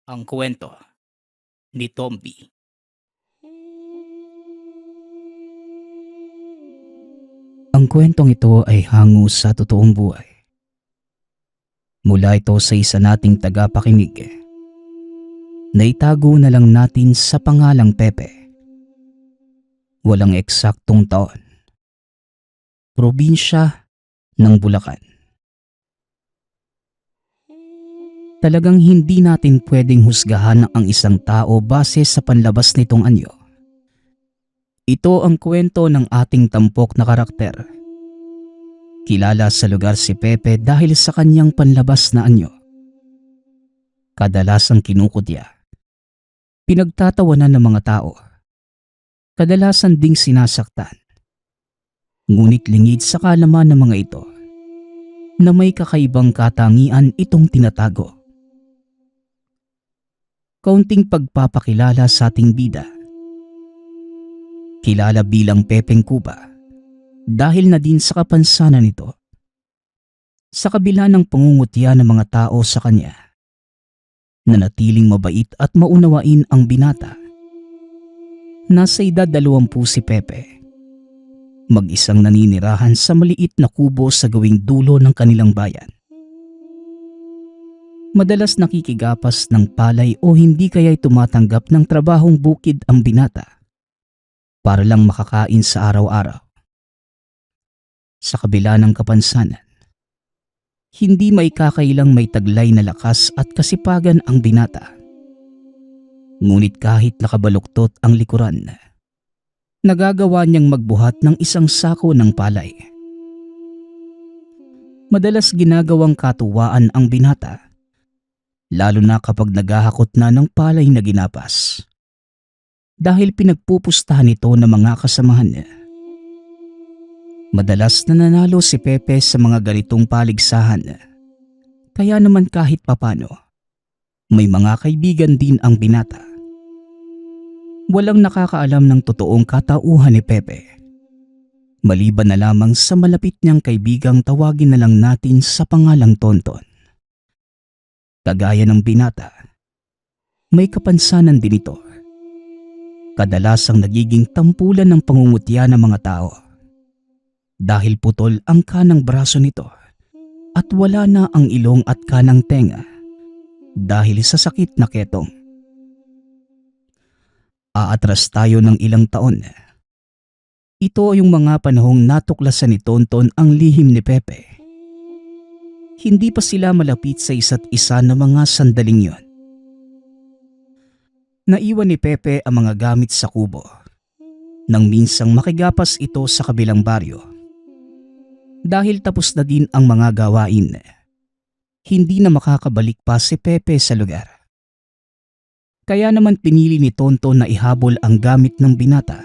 Ang kwento ni Tomby. Ang kwentong ito ay hango sa totoong buhay. Mula ito sa isa nating tagapakinig. Naitago na lang natin sa pangalang Pepe. Walang eksaktong taon. Probinsya ng Bulacan. Talagang hindi natin pwedeng husgahan ang isang tao base sa panlabas nitong anyo. Ito ang kwento ng ating tampok na karakter. Kilala sa lugar si Pepe dahil sa kanyang panlabas na anyo. Kadalasang kinukudya. Pinagtatawanan ng mga tao. Kadalasan ding sinasaktan. Ngunit lingid sa kalaman ng mga ito na may kakaibang katangian itong tinatago. Kaunting pagpapakilala sa ating bida. Kilala bilang Pepeng Kuba dahil na din sa kapansanan nito. Sa kabila ng pangungutya ng mga tao sa kanya, nanatiling mabait at maunawain ang binata. Nasa edad 20 si Pepe. Mag-isang naninirahan sa maliit na kubo sa gawing dulo ng kanilang bayan. Madalas nakikigapas ng palay o hindi kaya'y tumatanggap ng trabahong bukid ang binata para lang makakain sa araw-araw. Sa kabila ng kapansanan, hindi may kakailang may taglay na lakas at kasipagan ang binata. Ngunit kahit nakabaluktot ang likuran, nagagawa niyang magbuhat ng isang sako ng palay. Madalas ginagawang katuwaan ang binata, lalo na kapag naghahakot na ng palay na ginapas. Dahil pinagpupustahan ito ng mga kasamahan niya. Madalas nananalo si Pepe sa mga ganitong paligsahan. Kaya naman kahit papano, may mga kaibigan din ang binata. Walang nakakaalam ng totoong katauhan ni Pepe. Maliban na lamang sa malapit niyang kaibigang tawagin na lang natin sa pangalang Tonton. Kagaya ng binata, may kapansanan din ito. Kadalasang nagiging tampulan ng pangungutya ng mga tao. Dahil putol ang kanang braso nito at wala na ang ilong at kanang tenga dahil sa sakit na ketong. Aatras tayo ng ilang taon. Ito yung mga panahong natuklasan ni Tonton ang lihim ni Pepe. Hindi pa sila malapit sa isa't isa na mga sandaling yon. Naiwan ni Pepe ang mga gamit sa kubo nang minsang makigapas ito sa kabilang baryo. Dahil tapos na din ang mga gawain, hindi na makakabalik pa si Pepe sa lugar. Kaya naman pinili ni Tonton na ihabol ang gamit ng binata.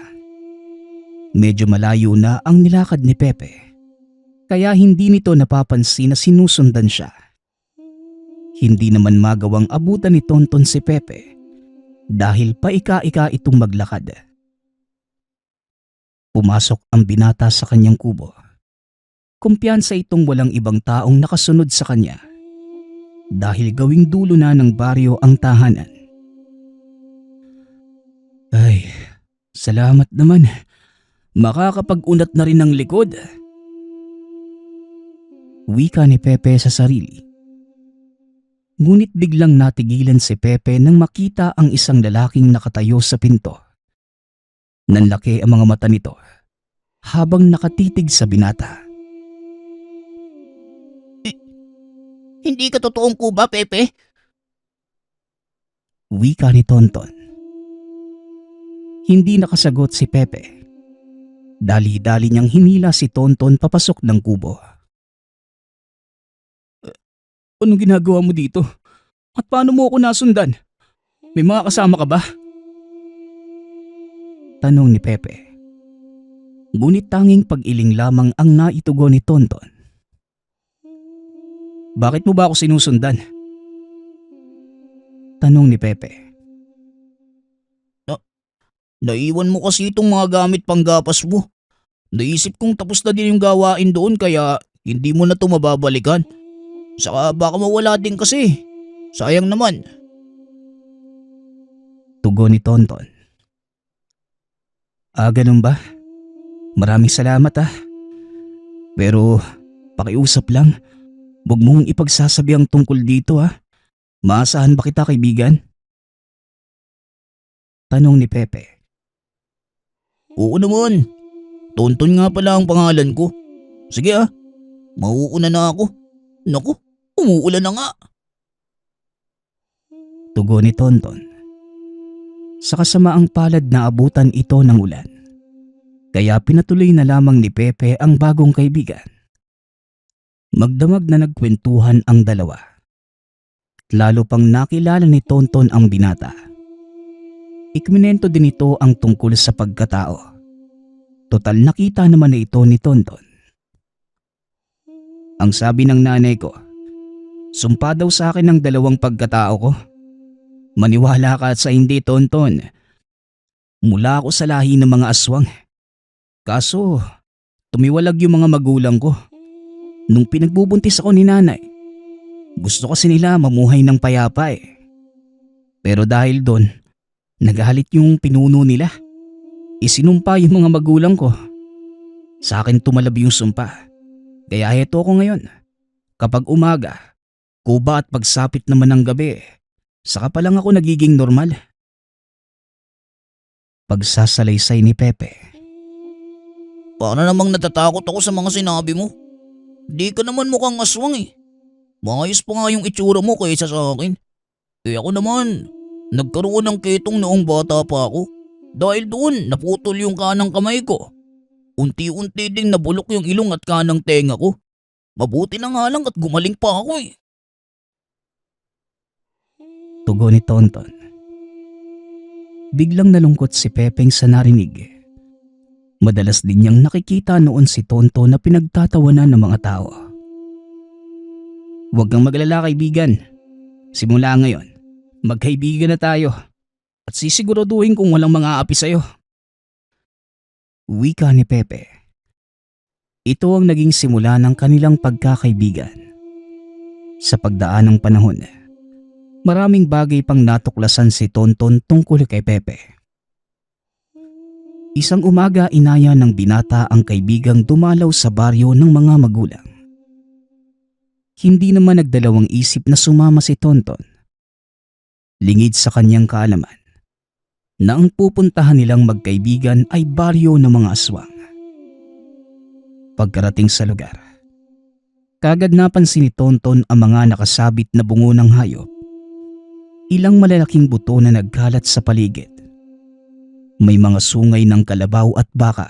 Medyo malayo na ang nilakad ni Pepe, kaya hindi nito napapansin na sinusundan siya. Hindi naman magawang abutan ni Tonton si Pepe dahil paika-ika itong maglakad. Pumasok ang binata sa kanyang kubo. Kumpiyansa itong walang ibang taong nakasunod sa kanya dahil gawing dulo na ng baryo ang tahanan. Ay, salamat naman. Makakapag-unat na rin ng likod. Wika ni Pepe sa sarili. Ngunit biglang natigilan si Pepe nang makita ang isang lalaking nakatayo sa pinto. Nanlaki ang mga mata nito habang nakatitig sa binata. Hindi ka totoong Kuba, Pepe? Wika ni Tonton. Hindi nakasagot si Pepe. Dali-dali niyang hinila si Tonton papasok ng kubo. Anong ginagawa mo dito? At paano mo ako nasundan? May mga kasama ka ba? Tanong ni Pepe. Ngunit tanging pag-iling lamang ang naitugon ni Tonton. Bakit mo ba ako sinusundan? Tanong ni Pepe. Naiwan mo kasi itong mga gamit panggapas mo. Naisip kong tapos na din yung gawain doon kaya hindi mo na ito mababalikan. Saka baka mawala din kasi. Sayang naman. Tugon ni Tonton. Ganun ba? Maraming salamat Pero pakiusap lang, huwag mong ipagsasabi ang tungkol dito Maasahan ba kita, kaibigan? Tanong ni Pepe. Oo naman. Tonton nga pala ang pangalan ko. Sige mauuna na ako. Naku, umuulan na nga. Tugon ni Tonton. Sa kasamaang palad na abutan ito ng ulan. Kaya pinatuloy na lamang ni Pepe ang bagong kaibigan. Magdamag na nagkwentuhan ang dalawa. Lalo pang nakilala ni Tonton ang binata. Ikminento din ito ang tungkol sa pagkatao. Total nakita naman na ito ni Tonton. Ang sabi ng nanay ko, sumpa daw sa akin ang 2 pagkatao ko. Maniwala ka sa hindi, Tonton. Mula ako sa lahi ng mga aswang. Kaso, tumiwalag yung mga magulang ko. Nung pinagbubuntis ako ni nanay, gusto kasi nila mamuhay ng payapa Pero dahil doon, nagalit yung pinuno nila. Isinumpa yung mga magulang ko. Sa akin tumalab yung sumpa. Kaya heto ko ngayon. Kapag umaga, kuba at pagsapit naman ng gabi, saka pa lang ako nagiging normal. Pagsasalaysay ni Pepe. Para namang natatakot ako sa mga sinabi mo. Di ka naman mukhang aswang Maayos pa nga yung itsura mo kaysa sa akin. Ako naman, nagkaroon ng ketong noong bata pa ako. Dahil doon naputol yung kanang kamay ko. Unti-unti ding nabulok yung ilong at kanang tenga ko. Mabuti na nga lang at gumaling pa ako Tugon ni Tonton. Biglang nalungkot si Pepeng sa narinig. Madalas din niyang nakikita noon si Tonton na pinagtatawanan ng mga tao. Huwag kang maglala, kaibigan. Simula ngayon, magkaibigan na tayo. At sisiguraduhin kung walang mga api sa'yo. Wika ni Pepe. Ito ang naging simula ng kanilang pagkakaibigan. Sa pagdaan ng panahon, maraming bagay pang natuklasan si Tonton tungkol kay Pepe. Isang umaga inaya ng binata ang kaibigang dumalaw sa baryo ng mga magulang. Hindi naman nagdalawang isip na sumama si Tonton. Lingid sa kanyang kaalaman na ang pupuntahan nilang magkaibigan ay baryo ng mga aswang. Pagkarating sa lugar, kagad napansin ni Tonton ang mga nakasabit na bungo ng hayop. Ilang malalaking buto na nagkalat sa paligid. May mga sungay ng kalabaw at baka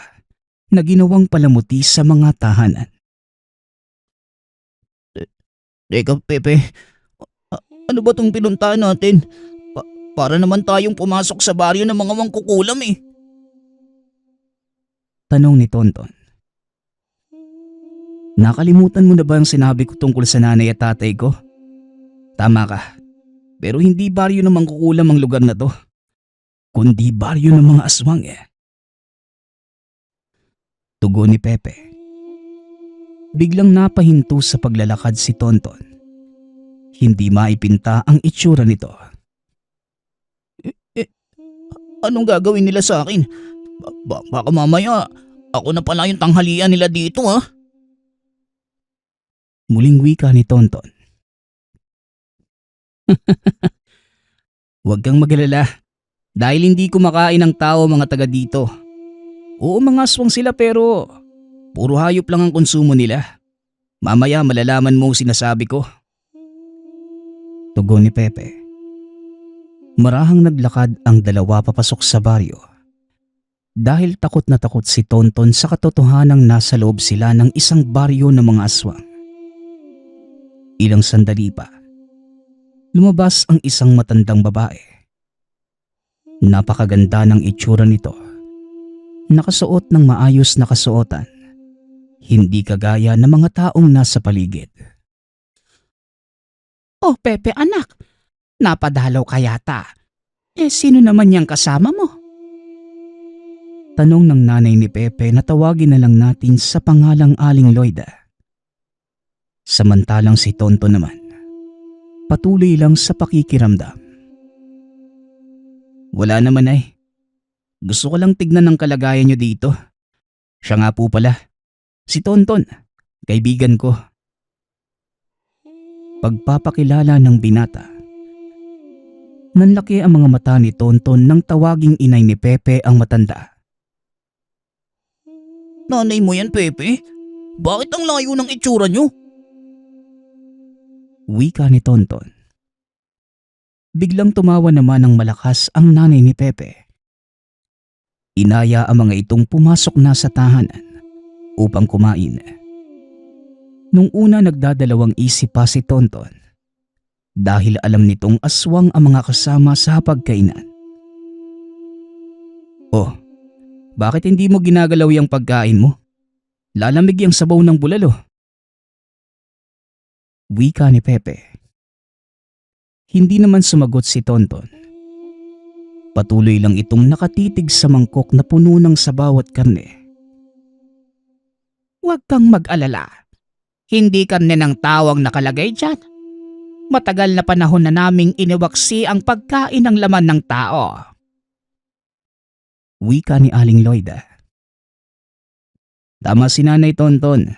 na ginawang palamuti sa mga tahanan. Teka, Pepe. Ano ba tong pinuntahan natin? Para naman tayong pumasok sa baryo ng mga mangkukulam Tanong ni Tonton. Nakalimutan mo na ba ang sinabi ko tungkol sa nanay at tatay ko? Tama ka. Pero hindi baryo ng mangkukulam ang lugar na to. Kundi baryo ng mga aswang Tugon ni Pepe. Biglang napahinto sa paglalakad si Tonton. Hindi maipinta ang itsura nito. Anong gagawin nila sa akin? Baka mamaya ako na pala yung tanghalian nila dito Muling wika ni Tonton. Huwag kang magalala. Dahil hindi kumakain ng tao mga taga dito. Oo, mga aswang sila pero puro hayop lang ang konsumo nila. Mamaya malalaman mo ang sinasabi ko. Tugon ni Pepe. Marahang naglakad ang dalawa papasok sa baryo. Dahil takot na takot si Tonton sa katotohanang nasa loob sila ng isang baryo ng mga aswang. Ilang sandali pa, lumabas ang isang matandang babae. Napakaganda ng itsura nito. Nakasuot ng maayos na kasuotan. Hindi kagaya ng mga taong nasa paligid. Oh, Pepe anak, napadalaw ka yata. Sino naman yang kasama mo? Tanong ng nanay ni Pepe na tawagin na lang natin sa pangalang Aling Loida. Samantalang si Tonton naman, patuloy lang sa pakikiramdam. Wala naman ay. Gusto ko lang tignan ang kalagayan nyo dito. Siya nga po pala, si Tonton, kaibigan ko. Pagpapakilala ng binata. Nanlaki ang mga mata ni Tonton nang tawaging inay ni Pepe ang matanda. Nanay mo yan, Pepe? Bakit ang layo ng itsura nyo? Wika ni Tonton. Biglang tumawa naman ng malakas ang nanay ni Pepe. Inaya ang mga itong pumasok na sa tahanan upang kumain. Nung una nagdadalawang isip pa si Tonton dahil alam nitong aswang ang mga kasama sa hapagkainan. Oh, bakit hindi mo ginagalaw yung pagkain mo? Lalamig yung sabaw ng bulalo. Wika ni Pepe. Hindi naman sumagot si Tonton. Patuloy lang itong nakatitig sa mangkok na puno ng sabaw at karne. Huwag kang mag-alala. Hindi karne ng tawang nakalagay dyan. Matagal na panahon na naming iniwaksi ang pagkain ng laman ng tao. Wika ni Aling Loida. Tama si Nanay Tonton.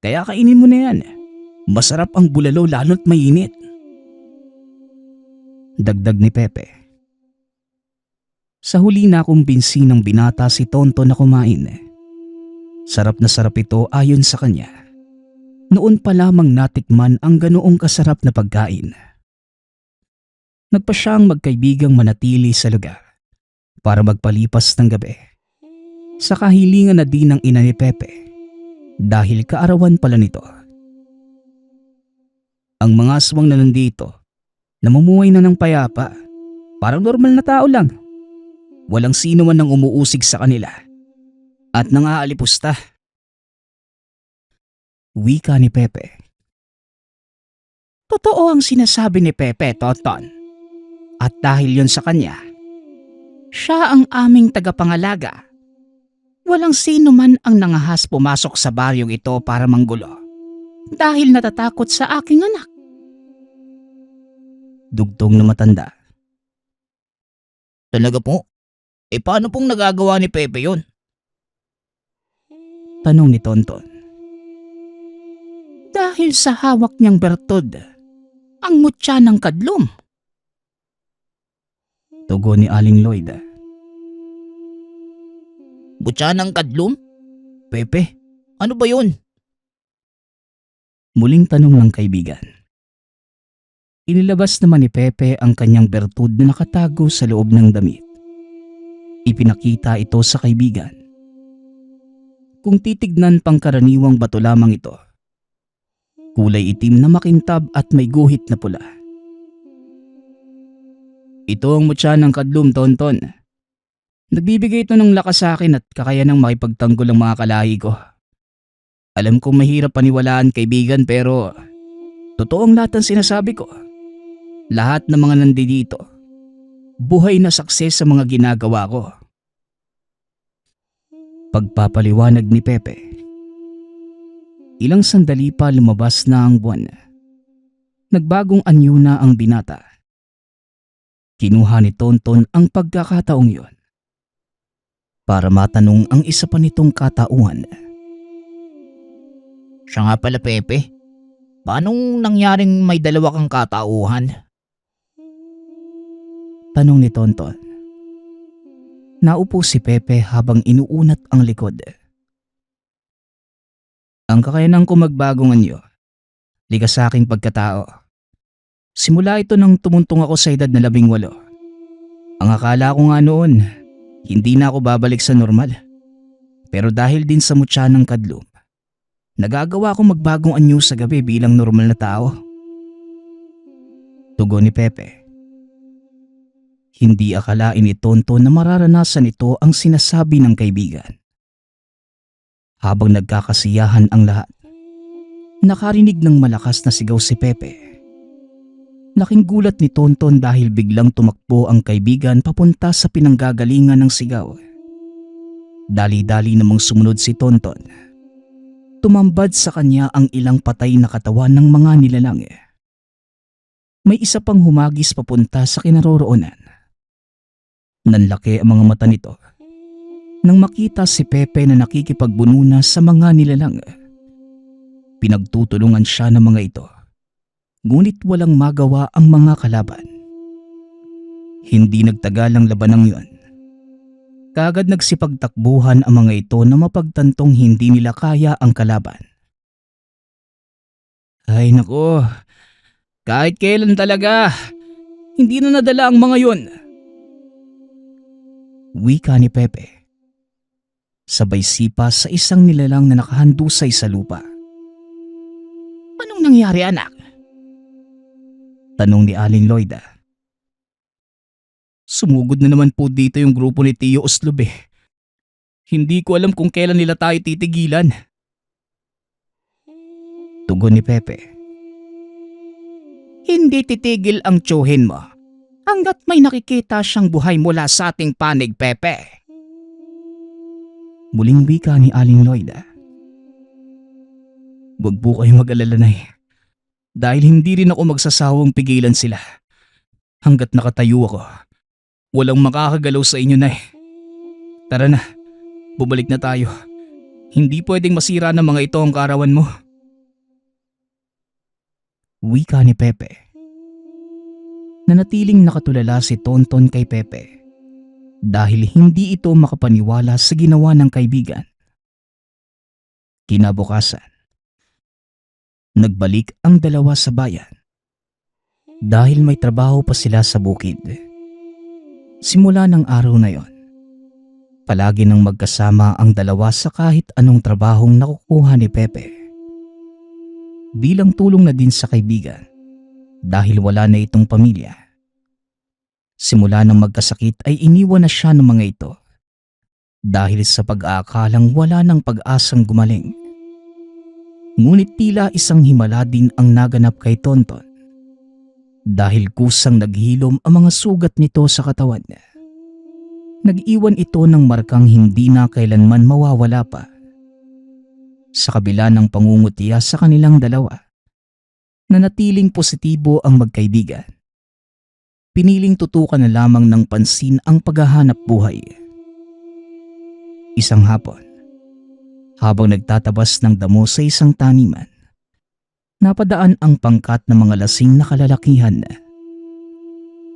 Kaya kainin mo na yan. Masarap ang bulalo lalo't mainit. Dagdag ni Pepe. Sa huli na kumbinsi ng binata si Tonton na kumain. Sarap na sarap ito ayon sa kanya. Noon pa lamang natikman ang ganoong kasarap na pagkain. Nagpa siyang magkaibigang manatili sa lugar para magpalipas ng gabi. Sa kahilingan na din ng ina ni Pepe dahil kaarawan pala nito. Ang mga aswang na nandito namumuhay na ng payapa, parang normal na tao lang. Walang sino man nang umuusig sa kanila at nangaalipusta. Wika ni Pepe. Totoo ang sinasabi ni Pepe, Tonton. At dahil yon sa kanya, siya ang aming tagapangalaga. Walang sino man ang nangahas pumasok sa baryong ito para manggulo dahil natatakot sa aking anak. Dugtong na matanda. Talaga po? Paano pong nagagawa ni Pepe yon? Tanong ni Tonton. Dahil sa hawak niyang bertud, ang mutya ng kadlum. Tugon ni Aling Loida. Butya ng kadlum? Pepe, ano ba yun? Muling tanong ng kaibigan. Inilabas naman ni Pepe ang kanyang bertud na nakatago sa loob ng damit. Ipinakita ito sa kaibigan. Kung titignan pangkaraniwang bato lamang ito, kulay itim na makintab at may guhit na pula. Ito ang mutya ng kadlum, Tonton. Nagbibigay ito ng lakas sa akin at kakayanang makipagtanggol ang mga kalahi ko. Alam kong mahirap paniwalaan, kaibigan, pero totoo ang lahat ng sinasabi ko. Lahat ng mga nandito, buhay na sakses sa mga ginagawa ko. Pagpapaliwanag ni Pepe. Ilang sandali pa lumabas na ang buwan. Nagbagong anyo na ang binata. Kinuha ni Tonton ang pagkakataong yon para matanong ang isa pa nitong katauhan. Siya nga pala, Pepe. Paanong nangyaring may dalawa kang katauhan? Tanong ni Tonton. Naupo si Pepe habang inuunat ang likod. Ang kakayanan ko magbagong anyo, likas sa aking pagkatao. Simula ito nang tumuntong ako sa edad na 18. Ang akala ko nga noon, hindi na ako babalik sa normal. Pero dahil din sa mutya ng kadlum, nagagawa ko magbagong anyo sa gabi bilang normal na tao. Tugon ni Pepe. Hindi akalain ni Tonton na mararanasan ito ang sinasabi ng kaibigan. Habang nagkakasiyahan ang lahat, nakarinig ng malakas na sigaw si Pepe. Laking gulat ni Tonton dahil biglang tumakbo ang kaibigan papunta sa pinanggagalingan ng sigaw. Dali-dali namang sumunod si Tonton. Tumambad sa kanya ang ilang patay na katawan ng mga nilalang. May isa pang humagis papunta sa kinaroroonan. Nanlaki ang mga mata nito nang makita si Pepe na nakikipagbununa sa mga nilalang. Pinagtutulungan siya ng mga ito, ngunit walang magawa ang mga kalaban. Hindi nagtagal ang labanang yun. Kaagad nagsipagtakbuhan ang mga ito na mapagtantong hindi nila kaya ang kalaban. Ay nako, kahit kailan talaga, hindi na nadala ang mga yun. Wika ni Pepe. Sabay sipa sa isang nilalang na nakahandusay sa lupa. Anong nangyari, anak? Tanong ni Aling Loida. Sumugod na naman po dito yung grupo ni Tio Oslob eh. Hindi ko alam kung kailan nila tayo titigilan. Tugon ni Pepe. Hindi titigil ang tiyuhin mo hanggat may nakikita siyang buhay mula sa ating panig, Pepe. Muling wika ni Aling Loida. Huwag po kayong mag-alala, Nay. Dahil hindi rin ako magsasawang pigilan sila. Hanggat nakatayo ako, walang makakagalaw sa inyo, Nay. Tara na, bumalik na tayo. Hindi pwedeng masira ng mga ito ang kaarawan mo. Wika ni Pepe. Nanatiling nakatulala si Tonton kay Pepe dahil hindi ito makapaniwala sa ginawa ng kaibigan. Kinabukasan, nagbalik ang dalawa sa bayan dahil may trabaho pa sila sa bukid. Simula ng araw na yon, palagi nang magkasama ang dalawa sa kahit anong trabahong nakukuha ni Pepe. Bilang tulong na din sa kaibigan dahil wala na itong pamilya. Simula nang magkasakit ay iniwan na siya ng mga ito dahil sa pag-aakalang wala ng pag-asang gumaling. Ngunit tila isang himala din ang naganap kay Tonton dahil kusang naghilom ang mga sugat nito sa katawan niya. Nag-iwan ito ng markang hindi na kailanman mawawala pa. Sa kabila ng pangungutiya sa kanilang dalawa, nanatiling positibo ang magkaibigan. Piniling tutukan na lamang ng pansin ang paghahanap buhay. Isang hapon, habang nagtatabas ng damo sa isang taniman, napadaan ang pangkat ng mga lasing na kalalakihan.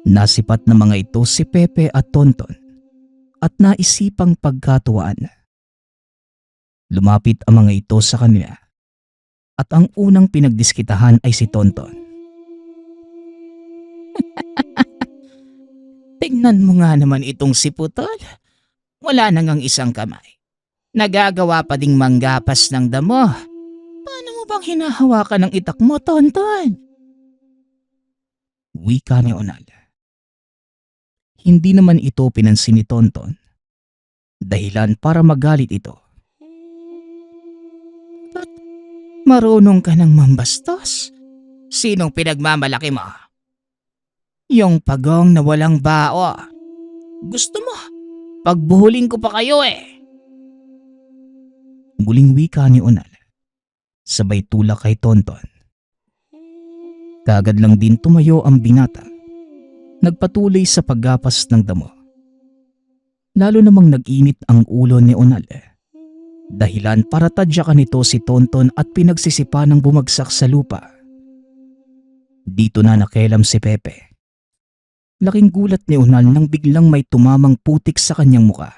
Nasipat na mga ito si Pepe at Tonton at naisipang pagkatuwaan. Lumapit ang mga ito sa kanila at ang unang pinagdiskitahan ay si Tonton. Tingnan mo nga naman itong si Putol. Wala na ngang isang kamay. Nagagawa pa ding manggapas ng damo. Paano mo bang hinahawakan ng itak mo, Tonton? Wika ni Onal. Hindi naman ito pinansin ni Tonton. Dahilan para magalit ito. Marunong ka ng mambastos? Sinong pinagmamalaki mo? Yung pagong na walang bao. Gusto mo, pagbuhuling ko pa kayo eh. Muling wika ni Onal, sabay tulak kay Tonton. Kaagad lang din tumayo ang binata. Nagpatuloy sa paggapas ng damo. Lalo namang nag-init ang ulo ni Onal. Dahilan para tadyakan nito si Tonton at pinagsisipa ng bumagsak sa lupa. Dito na nakialam si Pepe. Laking gulat ni Onal nang biglang may tumamang putik sa kanyang muka.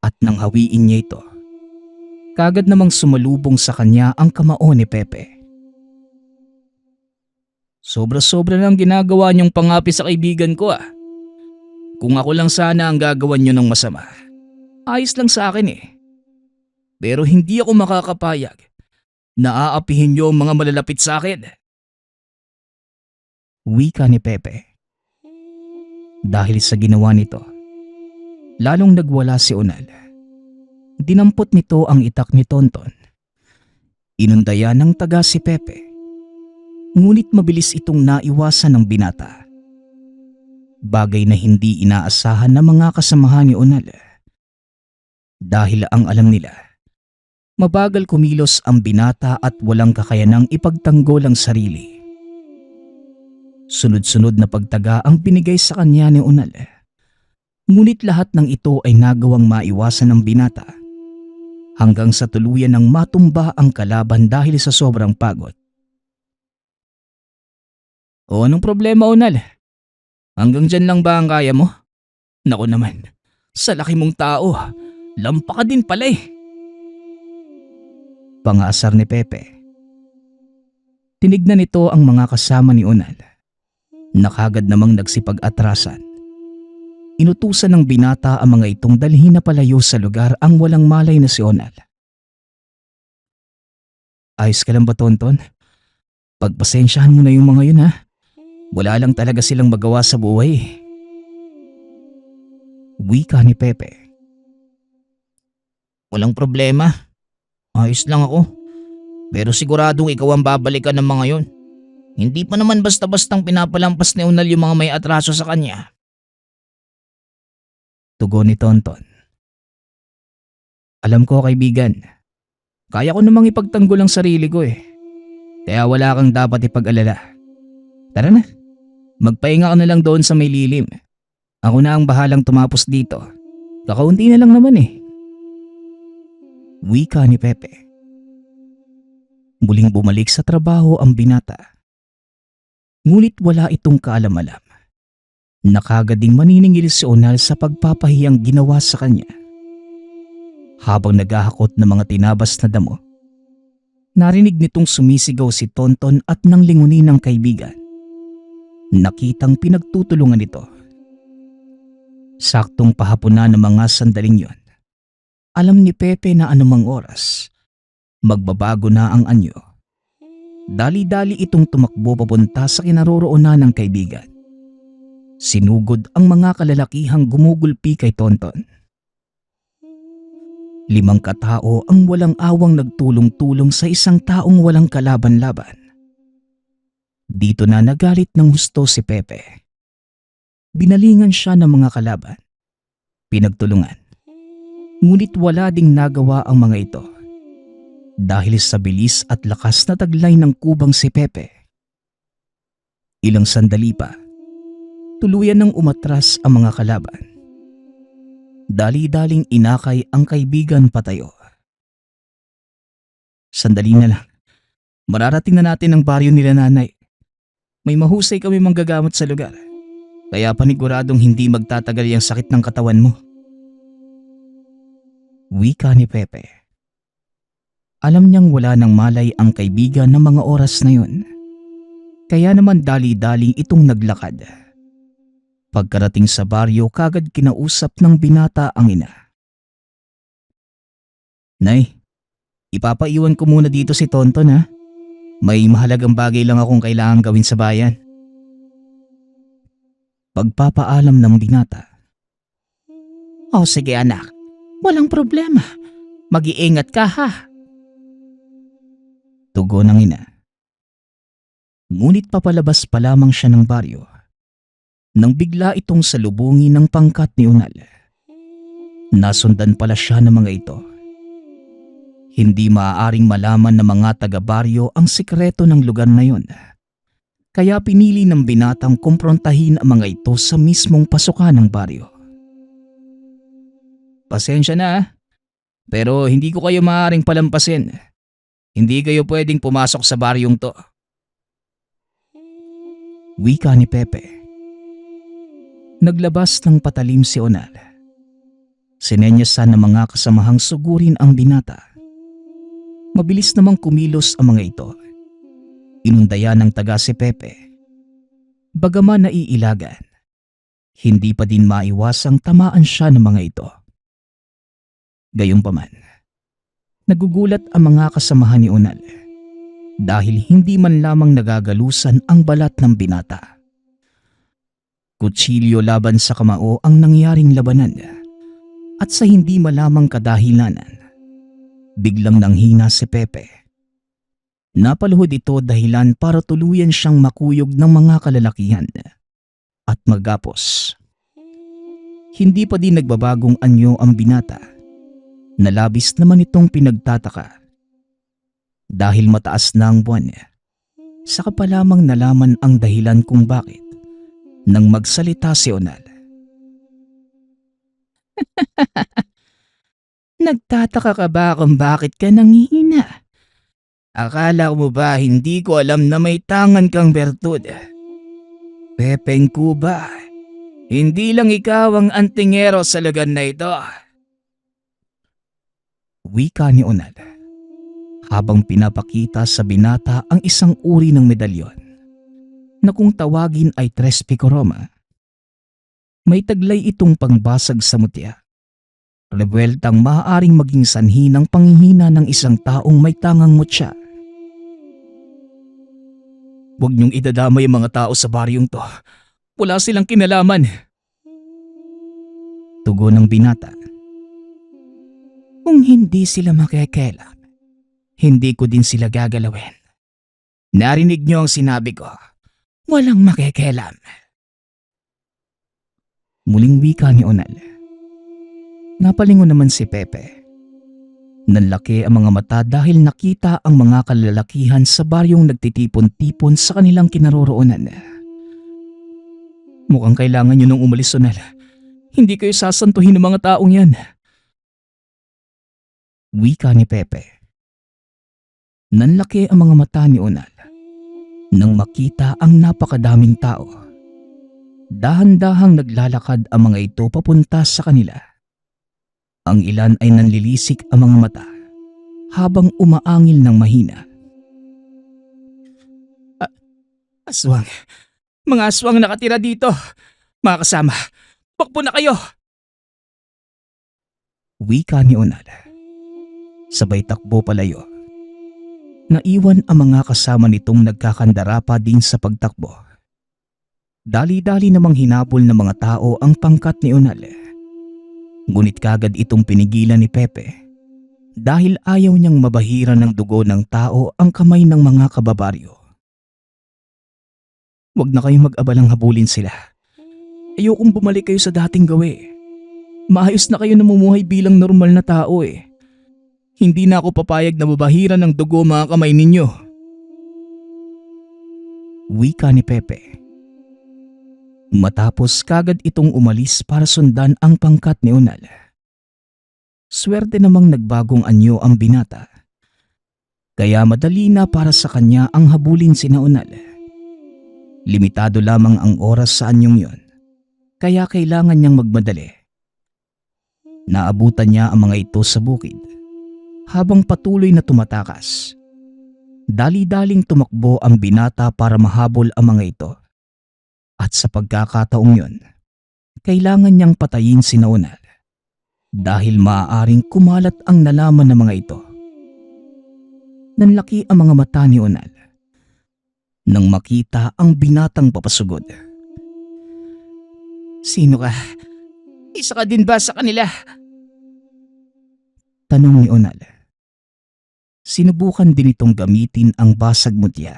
At nang hawiin niya ito, kaagad namang sumalubong sa kanya ang kamao ni Pepe. Sobra-sobra lang ginagawa niyong pangapi sa kaibigan ko ah. Kung ako lang sana ang gagawan niyo ng masama, ayos lang sa akin eh. Pero hindi ako makakapayag na aapihin niyo ang mga malalapit sa akin. Wika ni Pepe. Dahil sa ginawa nito, lalong nagwala si Onal. Dinampot nito ang itak ni Tonton. Inundayan ng taga si Pepe. Ngunit mabilis itong naiwasan ng binata. Bagay na hindi inaasahan ng mga kasamahan ni Onal. Dahil ang alam nila, mabagal kumilos ang binata at walang kakayanang ipagtanggol ang sarili. Sunod-sunod na pagtaga ang binigay sa kanya ni Onal. Ngunit lahat ng ito ay nagawang maiwasan ng binata hanggang sa tuluyan ng matumba ang kalaban dahil sa sobrang pagod. O anong problema, Unal? Hanggang dyan lang ba ang kaya mo? Naku naman, sa laki mong tao, lampa ka din pala eh. Pangasar ni Pepe. Tinignan nito ang mga kasama ni Unal na kagad namang nagsipag-atrasan. Inutusan ng binata ang mga itong dalhin na palayo sa lugar ang walang malay na si Unal. Ayos ka lang ba, Tonton? Pagpasensyahan mo na yung mga yun, ha? Wala lang talaga silang magawa sa buhay. Wika ni Pepe. Walang problema. Ayos lang ako. Pero siguradong ikaw ang babalikan ng mga yon. Hindi pa naman basta-bastang pinapalampas ni Unal yung mga may atraso sa kanya. Tugon ni Tonton. Alam ko, kaibigan. Kaya ko namang ipagtanggol ang sarili ko eh. Kaya wala kang dapat ipag-alala. Tara na. Magpahinga ka na lang doon sa may lilim. Ako na ang bahalang tumapos dito. Kakaunti na lang naman eh. Wika ni Pepe. Muling bumalik sa trabaho ang binata. Ngunit wala itong kaalam-alam. Nakagading maniningil si Unal sa pagpapahiyang ginawa sa kanya. Habang naghahakot ng mga tinabas na damo, narinig nitong sumisigaw si Tonton at nang lingunin ng kaibigan. Nakitang pinagtutulungan ito. Saktong pahapunan ng mga sandaling yon. Alam ni Pepe na anumang oras, magbabago na ang anyo. Dali-dali itong tumakbo papunta sa kinaroroonan ng kaibigan. Sinugod ang mga kalalakihang gumugulpi kay Tonton. 5 katao ang walang awang nagtulong-tulong sa isang taong walang kalaban-laban. Dito na nagalit ng husto si Pepe. Binalingan siya ng mga kalaban. Pinagtulungan. Ngunit wala ding nagawa ang mga ito. Dahil sa bilis at lakas na taglay ng kubang si Pepe. Ilang sandali pa, tuluyan ng umatras ang mga kalaban. Dali-daling inakay ang kaibigan patayo. Sandali na lang. Mararating na natin ang baryo nila nanay. May mahusay kami manggagamot sa lugar. Kaya paniguradong hindi magtatagal yung sakit ng katawan mo. Wika ni Pepe. Alam niyang wala nang malay ang kaibigan ng mga oras na yun. Kaya naman dali-daling itong naglakad. Pagkarating sa baryo, kagad kinausap ng binata ang ina. Nay, ipapaiwan ko muna dito si Tonton ha. May mahalagang bagay lang akong kailangan gawin sa bayan. Pagpapaalam ng binata. O sige anak, walang problema. Mag-iingat ka ha. Tugon ng ina. Ngunit papalabas pa lamang siya ng baryo nang bigla itong salubungin ng pangkat ni Unal. Nasundan pala siya ng mga ito. Hindi maaaring malaman ng mga taga-baryo ang sikreto ng lugar na yon. Kaya pinili ng binatang kumprontahin ang mga ito sa mismong pasukan ng baryo. Pasensya na, pero hindi ko kayo maaaring palampasin. Hindi kayo pwedeng pumasok sa baryong to. Wika ni Pepe. Naglabas ng patalim si Unal. Sinenyasan ng mga kasamahang sugurin ang binata. Mabilis namang kumilos ang mga ito. Inundayan ng taga si Pepe. Bagaman naiilagan, hindi pa din maiwasang tamaan siya ng mga ito. Gayunpaman, nagugulat ang mga kasamahan ni Unal dahil hindi man lamang nagagalusan ang balat ng binata. Kutsilyo laban sa kamao ang nangyaring labanan at sa hindi malamang kadahilanan, biglang nanghina si Pepe. Napaluhod ito dahilan para tuluyan siyang makuyog ng mga kalalakihan at magapos. Hindi pa din nagbabagong anyo ang binata na labis naman itong pinagtataka. Dahil mataas na ang buwan, saka pa lamang nalaman ang dahilan kung bakit nang magsalita si Unal. Nagtataka ka ba kung bakit ka nanghihina? Akala mo ba hindi ko alam na may tangan kang bertud? Pepeng Kuba, hindi lang ikaw ang antingero sa lugar na ito. Wika ni Unal habang pinapakita sa binata ang isang uri ng medalyon na kung tawagin ay tres picoroma. May taglay itong pangbasag sa mutya. Rebueltang maaaring maging sanhi ng panghihina ng isang taong may tangang mutya. Huwag niyong idadamay ang mga tao sa baryong to. Wala silang kinalaman. Tugon ng binata. Kung hindi sila makikialam, hindi ko din sila gagalawin. Narinig niyo ang sinabi ko. Walang makikialam. Muling wika ni Unal. Napalingon naman si Pepe. Nanlaki ang mga mata dahil nakita ang mga kalalakihan sa baryong nagtitipon-tipon sa kanilang kinaroroonan. Mukhang kailangan nyo nang umalis, Unal. Hindi kayo sasantuhin ng mga taong yan. Wika ni Pepe. Nanlaki ang mga mata ni Unal nang makita ang napakadaming tao. Dahan-dahang naglalakad ang mga ito papunta sa kanila. Ang ilan ay nanlilisik ang mga mata habang umaangil ng mahina. Aswang. Mga aswang nakatira dito. Mga kasama, pakbo na kayo. Wika ni Unal. Sabay takbo palayo. Naiwan ang mga kasama nitong nagkakandara pa din sa pagtakbo. Dali-dali namang hinabol ng mga tao ang pangkat ni Unal. Ngunit kagad itong pinigilan ni Pepe dahil ayaw niyang mabahiran ng dugo ng tao ang kamay ng mga kababaryo. Huwag na kayong mag-abalang habulin sila. Ayokong bumalik kayo sa dating gawi. Maayos na kayo namumuhay bilang normal na tao eh. Hindi na ako papayag na mabahiran ng dugo mga kamay ninyo. Wika ni Pepe. Matapos kagad itong umalis para sundan ang pangkat ni Unal. Swerte namang nagbagong anyo ang binata. Kaya madali na para sa kanya ang habulin sina Unal. Limitado lamang ang oras sa anyong yon, kaya kailangan niyang magmadali. Naabutan niya ang mga ito sa bukid habang patuloy na tumatakas. Dali-daling tumakbo ang binata para mahabol ang mga ito. At sa pagkakataong yon, kailangan niyang patayin si Unal dahil maaaring kumalat ang nalaman ng mga ito. Nanlaki ang mga mata ni Unal nang makita ang binatang papasugod. Sino ka? Isa ka din ba sa kanila? Tanong ni Unal. Sinubukan din itong gamitin ang basag mutya.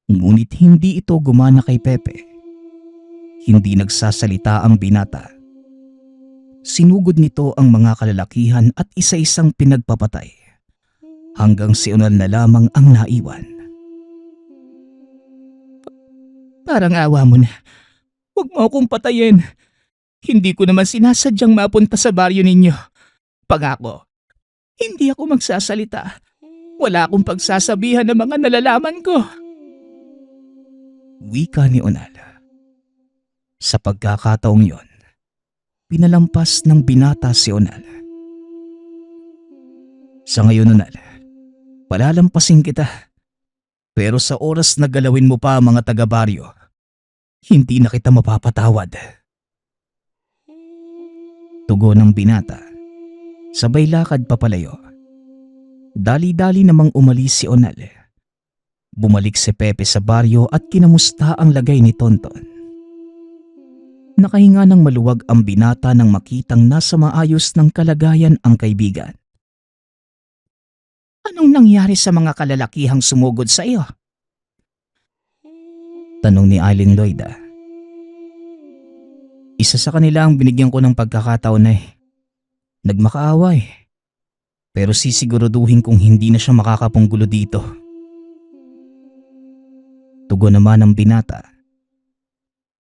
Ngunit hindi ito gumana kay Pepe. Hindi nagsasalita ang binata. Sinugod nito ang mga kalalakihan at isa-isang pinagpapatay. Hanggang si Unal na lamang ang naiwan. Parang awa mo na. Huwag mo akong patayin. Hindi ko naman sinasadyang mapunta sa baryo ninyo. Pangako, hindi ako magsasalita. Wala akong pagsasabihan ng mga nalalaman ko. Wika ni Unal. Sa pagkakataong yon, pinalampas ng binata si Unal. Sa ngayon, Unal, palalampasin kita. Pero sa oras na galawin mo pa ang mga taga-baryo, hindi na kita mapapatawad. Tugon ng binata. Sabay lakad papalayo. Dali-dali namang umalis si Unal. Bumalik si Pepe sa baryo at kinamusta ang lagay ni Tonton. Nakahinga ng maluwag ang binata nang makitang nasa maayos ng kalagayan ang kaibigan. Anong nangyari sa mga kalalakihang sumugod sa iyo? Tanong ni Eileen Loida. Isa sa kanila ang binigyan ko ng pagkakataon na nagmakaawa. Pero sisiguraduhin kong hindi na siya makakapunggulo dito. Tugon naman ng binata.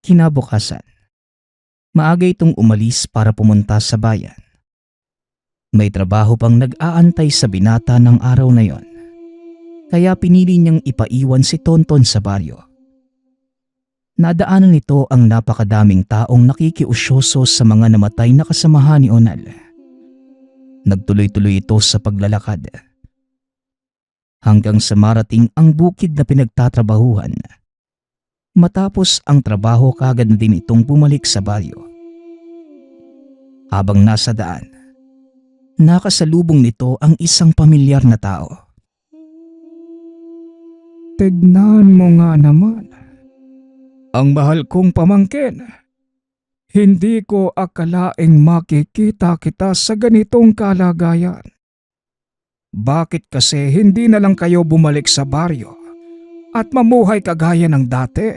Kinabukasan, Maaga itong umalis para pumunta sa bayan. May trabaho pang nag-aantay sa binata ng araw na yon. Kaya pinili niyang ipaiwan si Tonton sa baryo. Nadaanan nito ang napakadaming taong nakikiusyoso sa mga namatay na kasamahan ni Onal. Nagtuloy-tuloy ito sa paglalakad. Hanggang sa marating ang bukid na pinagtatrabahuhan. Matapos ang trabaho kagad na din itong bumalik sa baryo. Habang nasa daan, nakasalubong nito ang isang pamilyar na tao. Tignan mo nga naman. Ang mahal kong pamangkin. Hindi ko akalaing makikita kita sa ganitong kalagayan. Bakit kasi hindi na lang kayo bumalik sa baryo at mamuhay kagaya ng dati?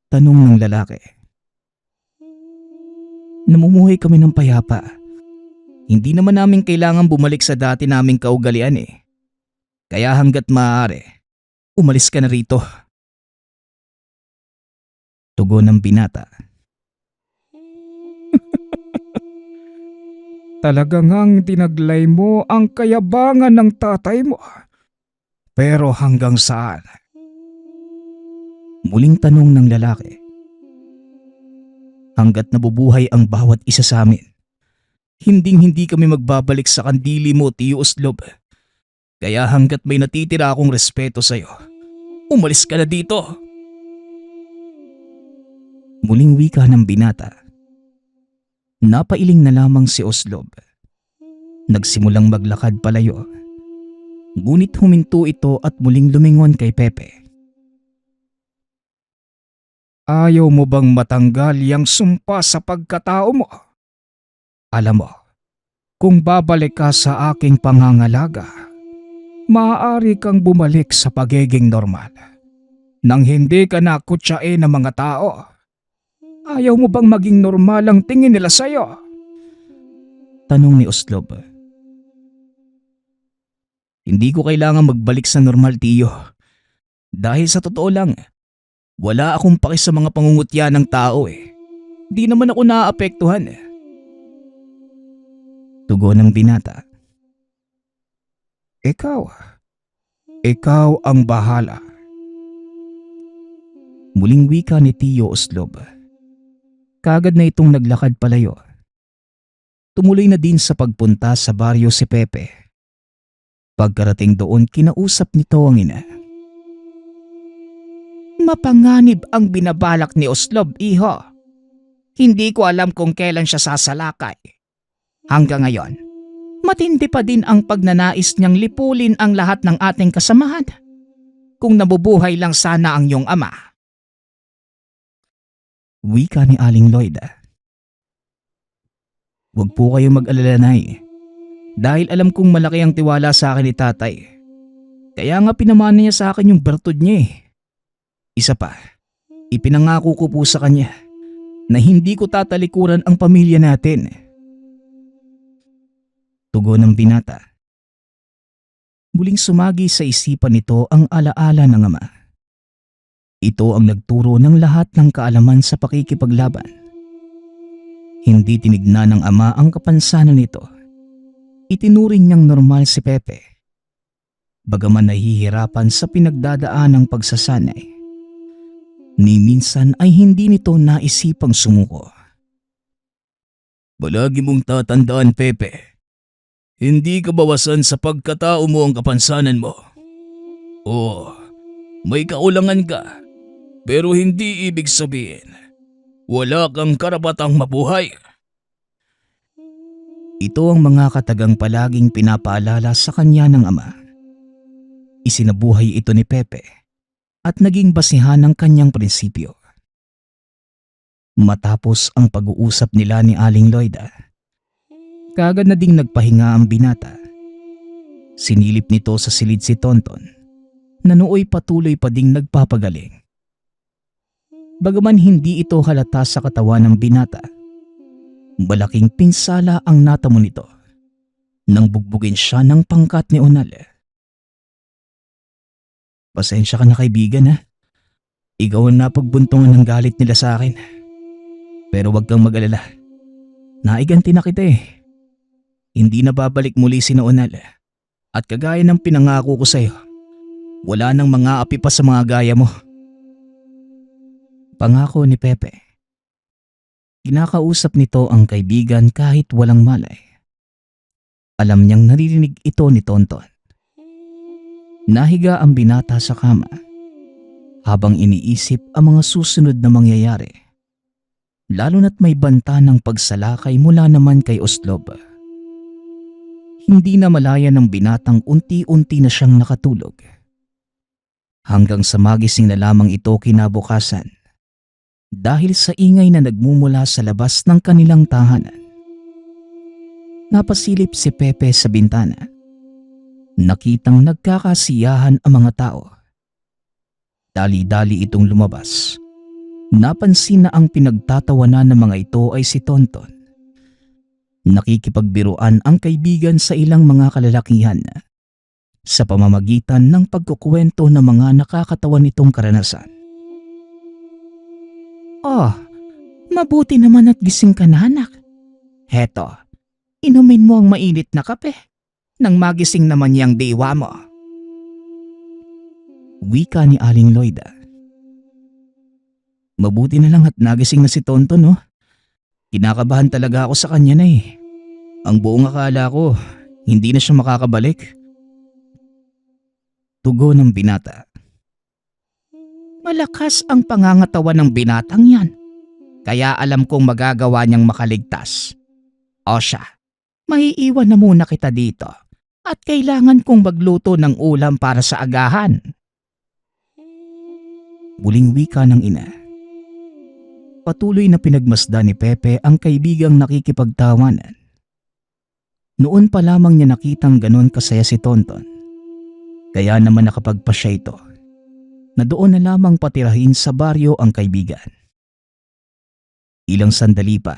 Tanong ng lalaki. Namumuhay kami ng payapa. Hindi naman namin kailangan bumalik sa dati naming kaugalian eh. Kaya hanggat maaari, umalis ka na rito. Tugon ng binata. Talaga ngang tinaglay mo ang kayabangan ng tatay mo. Pero hanggang saan? Muling tanong ng lalaki. Hanggat nabubuhay ang bawat isa sa amin, hindi kami magbabalik sa kandili mo, Tiyo Oslob. Kaya hanggat may natitira akong respeto sa'yo, umalis ka na dito. Muling wika ng binata. Napailing na lamang si Oslob. Nagsimulang maglakad palayo. Ngunit huminto ito at muling lumingon kay Pepe. Ayaw mo bang matanggal yang sumpa sa pagkatao mo? Alam mo, kung babalik ka sa aking pangangalaga, maaari kang bumalik sa pagiging normal. Nang hindi ka na kutsain ng mga tao. Ayaw mo bang maging normal ang tingin nila sa'yo? Tanong ni Oslob. Hindi ko kailangan magbalik sa normal, Tiyo. Dahil sa totoo lang, wala akong paki sa mga pangungutya ng tao eh. Di naman ako naaapektuhan. Tugon ng binata. Ikaw ang bahala. Muling wika ni Tiyo Oslob. Kagad na itong naglakad palayo. Tumuloy na din sa pagpunta sa baryo si Pepe. Pagkarating doon, kinausap nito ang ina. Mapanganib ang binabalak ni Oslob, iho. Hindi ko alam kung kailan siya sasalakay. Hanggang ngayon, matindi pa din ang pagnanais niyang lipulin ang lahat ng ating kasamahan. Kung nabubuhay lang sana ang iyong ama. Wika ni Aling Lloyd. Huwag po kayo mag-alala, Nay. Dahil alam kong malaki ang tiwala sa akin ni tatay. Kaya nga pinamana niya sa akin yung bertud niya eh. Isa pa, ipinangako ko po sa kanya na hindi ko tatalikuran ang pamilya natin. Tugon ng binata. Muling sumagi sa isipan nito ang alaala ng ama. Ito ang nagturo ng lahat ng kaalaman sa pakikipaglaban. Hindi tinignan ng ama ang kapansanan nito. Itinuring niyang normal si Pepe. Bagaman nahihirapan sa pinagdadaan ng pagsasanay, ni minsan ay hindi nito naisipang sumuko. Palagi mong tatandaan, Pepe. Hindi ka bawasan sa pagkatao mo ang kapansanan mo. Oo, may kaulangan ka. Pero hindi ibig sabihin, wala kang karapatang mabuhay. Ito ang mga katagang palaging pinapaalala sa kanya ng ama. Isinabuhay ito ni Pepe at naging basihan ng kanyang prinsipyo. Matapos ang pag-uusap nila ni Aling Lloyda, kagad na ding nagpahinga ang binata. Sinilip nito sa silid si Tonton na nooy patuloy pa ding nagpapagaling. Bagaman hindi ito halata sa katawan ng binata, malaking pinsala ang natamo nito nang bugbugin siya ng pangkat ni Onal. Pasensya ka na kaibigan ha. Ikaw ang napagbuntungan ng galit nila sa akin. Pero wag kang mag-alala. Naiganti na kita eh. Hindi na babalik muli si Naonal. At kagaya ng pinangako ko sa'yo, wala nang mga api pa sa mga gaya mo. Pangako ni Pepe. Kinakausap nito ang kaibigan kahit walang malay. Alam niyang naririnig ito ni Tonton. Nahiga ang binata sa kama habang iniisip ang mga susunod na mangyayari. Lalo na't may banta ng pagsalakay mula naman kay Oslob. Hindi na malaya ng binatang unti-unti na siyang nakatulog. Hanggang sa magising na lamang ito kinabukasan dahil sa ingay na nagmumula sa labas ng kanilang tahanan. Napasilip si Pepe sa bintana. Nakitang nagkakasiyahan ang mga tao. Dali-dali itong lumabas. Napansin na ang pinagtatawanan ng mga ito ay si Tonton. Nakikipagbiruan ang kaibigan sa ilang mga kalalakihan sa pamamagitan ng pagkukwento ng mga nakakatawan nitong karanasan. Oh, mabuti naman at gising ka na, anak. Heto, inumin mo ang mainit na kape nang magising naman yang diwa mo. Wika ni Aling Loida. Mabuti na lang at nagising na si Tonton, no? Kinakabahan talaga ako sa kanya na eh. Ang buong akala ko, hindi na siya makakabalik. Tugon ng binata. Malakas ang pangangatawan ng binatang yan. Kaya alam kong magagawa niyang makaligtas. O siya, maiiwan na muna kita dito at kailangan kong magluto ng ulam para sa agahan. Muling wika ng ina. Patuloy na pinagmasdan ni Pepe ang kaibigang nakikipagtawanan. Noon pa lamang niya nakitang ganon kasaya si Tonton. Kaya naman nakapagpasya ito na doon na lamang patirahin sa baryo ang kaibigan. Ilang sandali pa,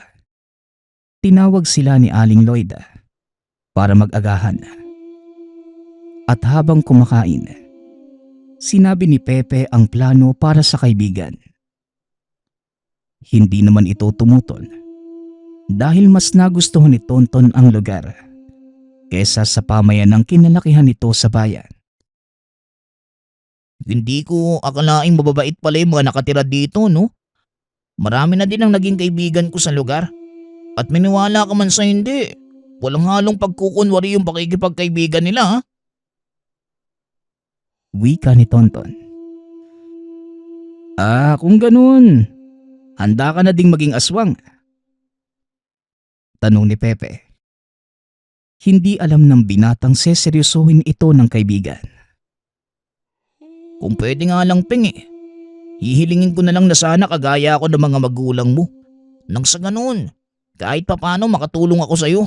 tinawag sila ni Aling Loida para mag-agahan. At habang kumakain, sinabi ni Pepe ang plano para sa kaibigan. Hindi naman ito tumutol dahil mas nagustuhan ni Tonton ang lugar kesa sa pamayanang kinalakihan nito sa bayan. Hindi ko akalaing mababait pala yung mga nakatira dito, no? Marami na din ang naging kaibigan ko sa lugar. At miniwala ka man sa hindi. Walang halong pagkukunwari yung pakikipagkaibigan nila, ha? Wika ni Tonton. Kung ganun, handa ka na ding maging aswang? Tanong ni Pepe. Hindi alam ng binatang seseryosohin ito ng kaibigan. Kung pwede nga lang, Ping, eh. Hihilingin ko na lang na sana kagaya ako ng mga magulang mo. Nang sa ganun, kahit papano makatulong ako sa'yo.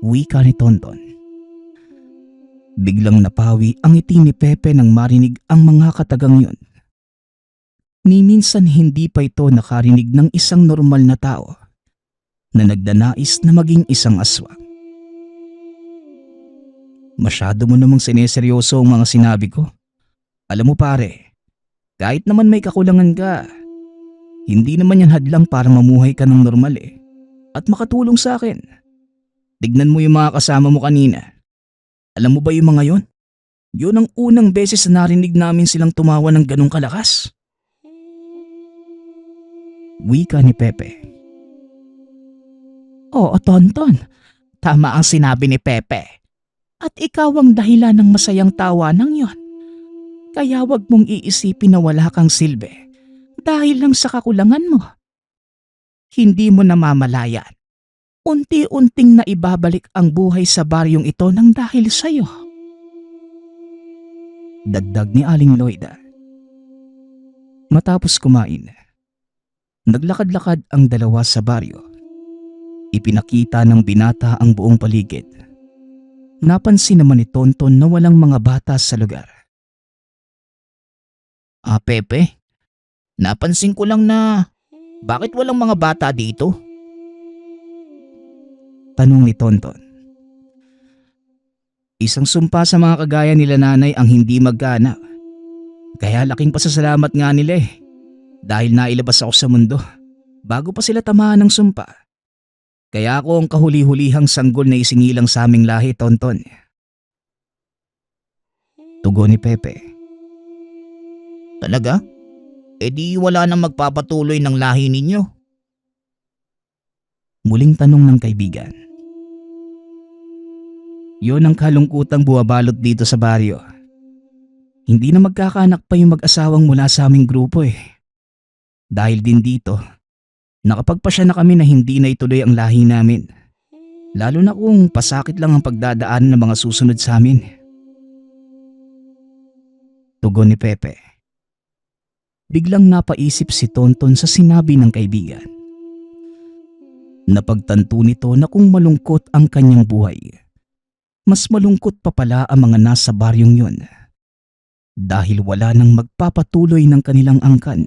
Wika ni Tonton. Biglang napawi ang ngiti ni Pepe nang marinig ang mga katagang yun. Ni minsan hindi pa ito nakarinig ng isang normal na tao na nagdanais na maging isang aswang. Masyado mo namang sineseryoso ang mga sinabi ko. Alam mo pare, kahit naman may kakulangan ka, hindi naman yan hadlang para mamuhay ka ng normal eh. At makatulong sa akin. Tignan mo yung mga kasama mo kanina. Alam mo ba yung mga yon? Yun ang unang beses na narinig namin silang tumawa ng ganong kalakas. Wika ni Pepe. Oo, Tonton. Tama ang sinabi ni Pepe. At ikaw ang dahilan ng masayang tawanan yon. Kaya wag mong iisipin na wala kang silbi dahil lang sa kakulangan mo. Hindi mo namamalayan. Unti-unting naibabalik ang buhay sa baryong ito nang dahil sa'yo. Dagdag ni Aling Loida. Matapos kumain, naglakad-lakad ang dalawa sa baryo. Ipinakita ng binata ang buong paligid. Napansin naman ni Tonton na walang mga bata sa lugar. Pepe, napansin ko lang na bakit walang mga bata dito? Tanong ni Tonton. Isang sumpa sa mga kagaya nila nanay ang hindi magkaanak. Kaya laking pasasalamat nga nila dahil nailabas ako sa mundo bago pa sila tamaan ng sumpa. Kaya ako ang kahuli-hulihang sanggol na isinilang sa aming lahi, Tonton. Tugon ni Pepe. Talaga? E di wala nang magpapatuloy ng lahi ninyo. Muling tanong ng kaibigan. Yon ang kalungkutang buwabalot dito sa baryo. Hindi na magkakaanak pa yung mag-asawang mula sa aming grupo Dahil din dito, nakapagpasya na kami na hindi na ituloy ang lahi namin. Lalo na kung pasakit lang ang pagdadaan ng mga susunod sa amin. Tugon ni Pepe. Biglang napaisip si Tonton sa sinabi ng kaibigan. Napagtanto nito na kung malungkot ang kanyang buhay, mas malungkot pa pala ang mga nasa baryong yun. Dahil wala nang magpapatuloy ng kanilang angkan.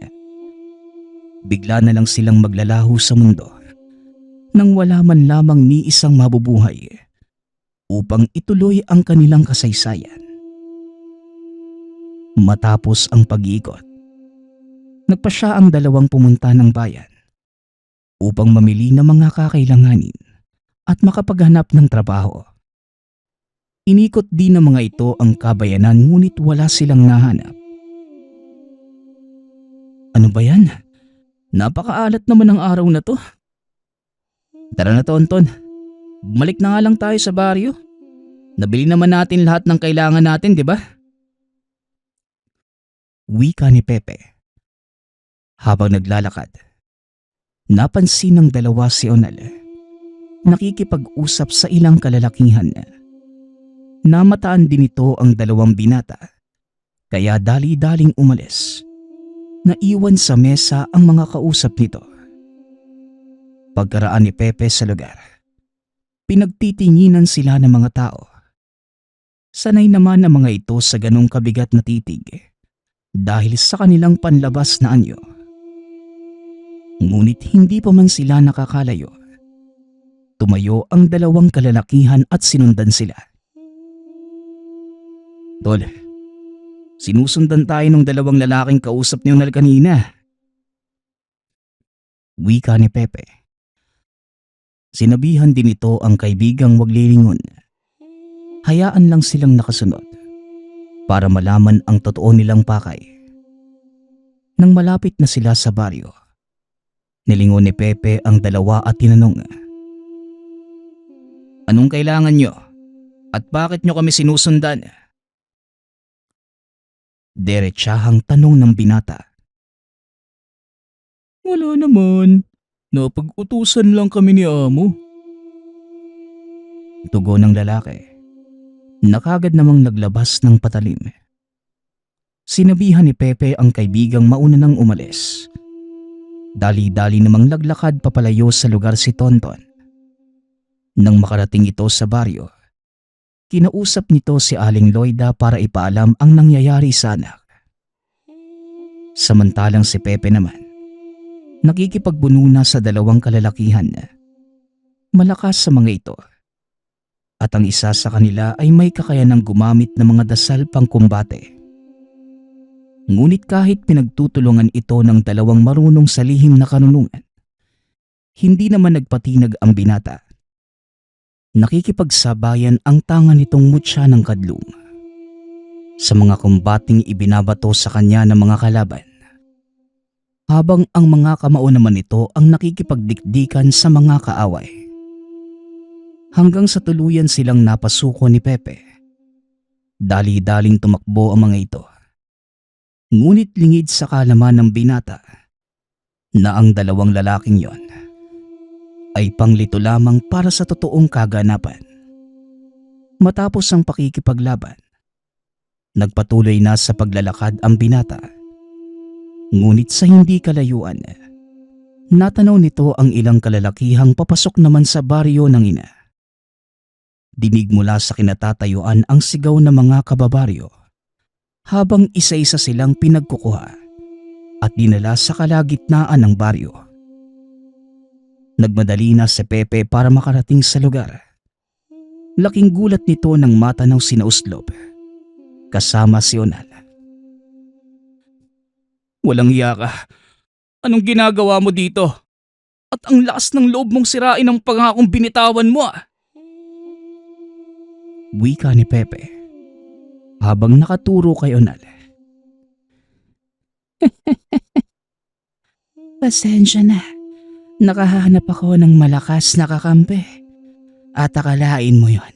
Bigla na lang silang maglalaho sa mundo nang wala man lamang ni isang mabubuhay upang ituloy ang kanilang kasaysayan. Matapos ang pag-iikot, nagpasya ang dalawang pumunta ng bayan upang mamili ng mga kakailanganin at makapaghanap ng trabaho. Inikot din ng mga ito ang kabayanan ngunit wala silang nahanap. Ano ba yan? Napakaalat naman ang araw na to. Tara na, Tonton. Bumalik na nga lang tayo sa baryo. Nabili naman natin lahat ng kailangan natin, di ba? Wika ni Pepe. Habang naglalakad, napansin ng dalawa si Onal. Nakikipag-usap sa ilang kalalakihan. Namataan din ito ang dalawang binata, kaya dali-daling umalis. Naiwan sa mesa ang mga kausap nito. Pagkaraan ni Pepe sa lugar, pinagtitinginan sila ng mga tao. Sanay naman ang mga ito sa ganong kabigat na titig dahil sa kanilang panlabas na anyo. Ngunit hindi pa man sila nakakalayo. Tumayo ang dalawang kalalakihan at sinundan sila. Tol, sinusundan tayo ng dalawang lalaking kausap niyo na kanina. Wika ni Pepe. Sinabihan din ito ang kaibigang wag lilingon. Hayaan lang silang nakasunod para malaman ang totoo nilang pakay. Nang malapit na sila sa baryo, nilingon ni Pepe ang dalawa at tinanong, "Anong kailangan nyo? At bakit nyo kami sinusundan?" Diretsahang tanong ng binata. "Wala naman. Napag-utusan lang kami ni Amo." Tugon ng lalaki. Nakagad namang naglabas ng patalim. Sinabihan ni Pepe ang kaibigang mauna nang umalis. Dali-dali namang naglakad papalayo sa lugar si Tonton. Nang makarating ito sa baryo, kinausap nito si Aling Loida para ipaalam ang nangyayari sa anak. Samantalang si Pepe naman, nakikipagbununa sa dalawang kalalakihan. Malakas sa mga ito. At ang isa sa kanila ay may kakayanang gumamit ng mga dasal pangkumbate. Ngunit kahit pinagtutulungan ito ng dalawang marunong sa lihim na kanunungan, hindi naman nagpatinag ang binata. Nakikipagsabayan ang tanga nitong mutya ng kadlum sa mga kumbating ibinabato sa kanya ng mga kalaban, habang ang mga kamao naman nito ang nakikipagdikdikan sa mga kaaway. Hanggang sa tuluyan silang napasuko ni Pepe. Dali-daling tumakbo ang mga ito. Ngunit lingid sa kalaman ng binata na ang dalawang lalaking yon ay panglito lamang para sa totoong kaganapan. Matapos ang pakikipaglaban, nagpatuloy na sa paglalakad ang binata. Ngunit sa hindi kalayuan, natanaw nito ang ilang kalalakihang papasok naman sa baryo ng ina. Dinig mula sa kinatatayuan ang sigaw ng mga kababaryo habang isa-isa silang pinagkukuha at dinala sa kalagitnaan ng baryo. Nagmadali na si Pepe para makarating sa lugar. Laking gulat nito nang matanaw sina Uslob kasama si Onal. Walang hiya ka. Anong ginagawa mo dito? At ang lakas ng loob mong sirain ang pangakong binitawan mo ah. Wika ni Pepe habang nakaturo kay Onal. Pasensya na. Nakahanap ako ng malakas na kakampi. At akalain mo yon.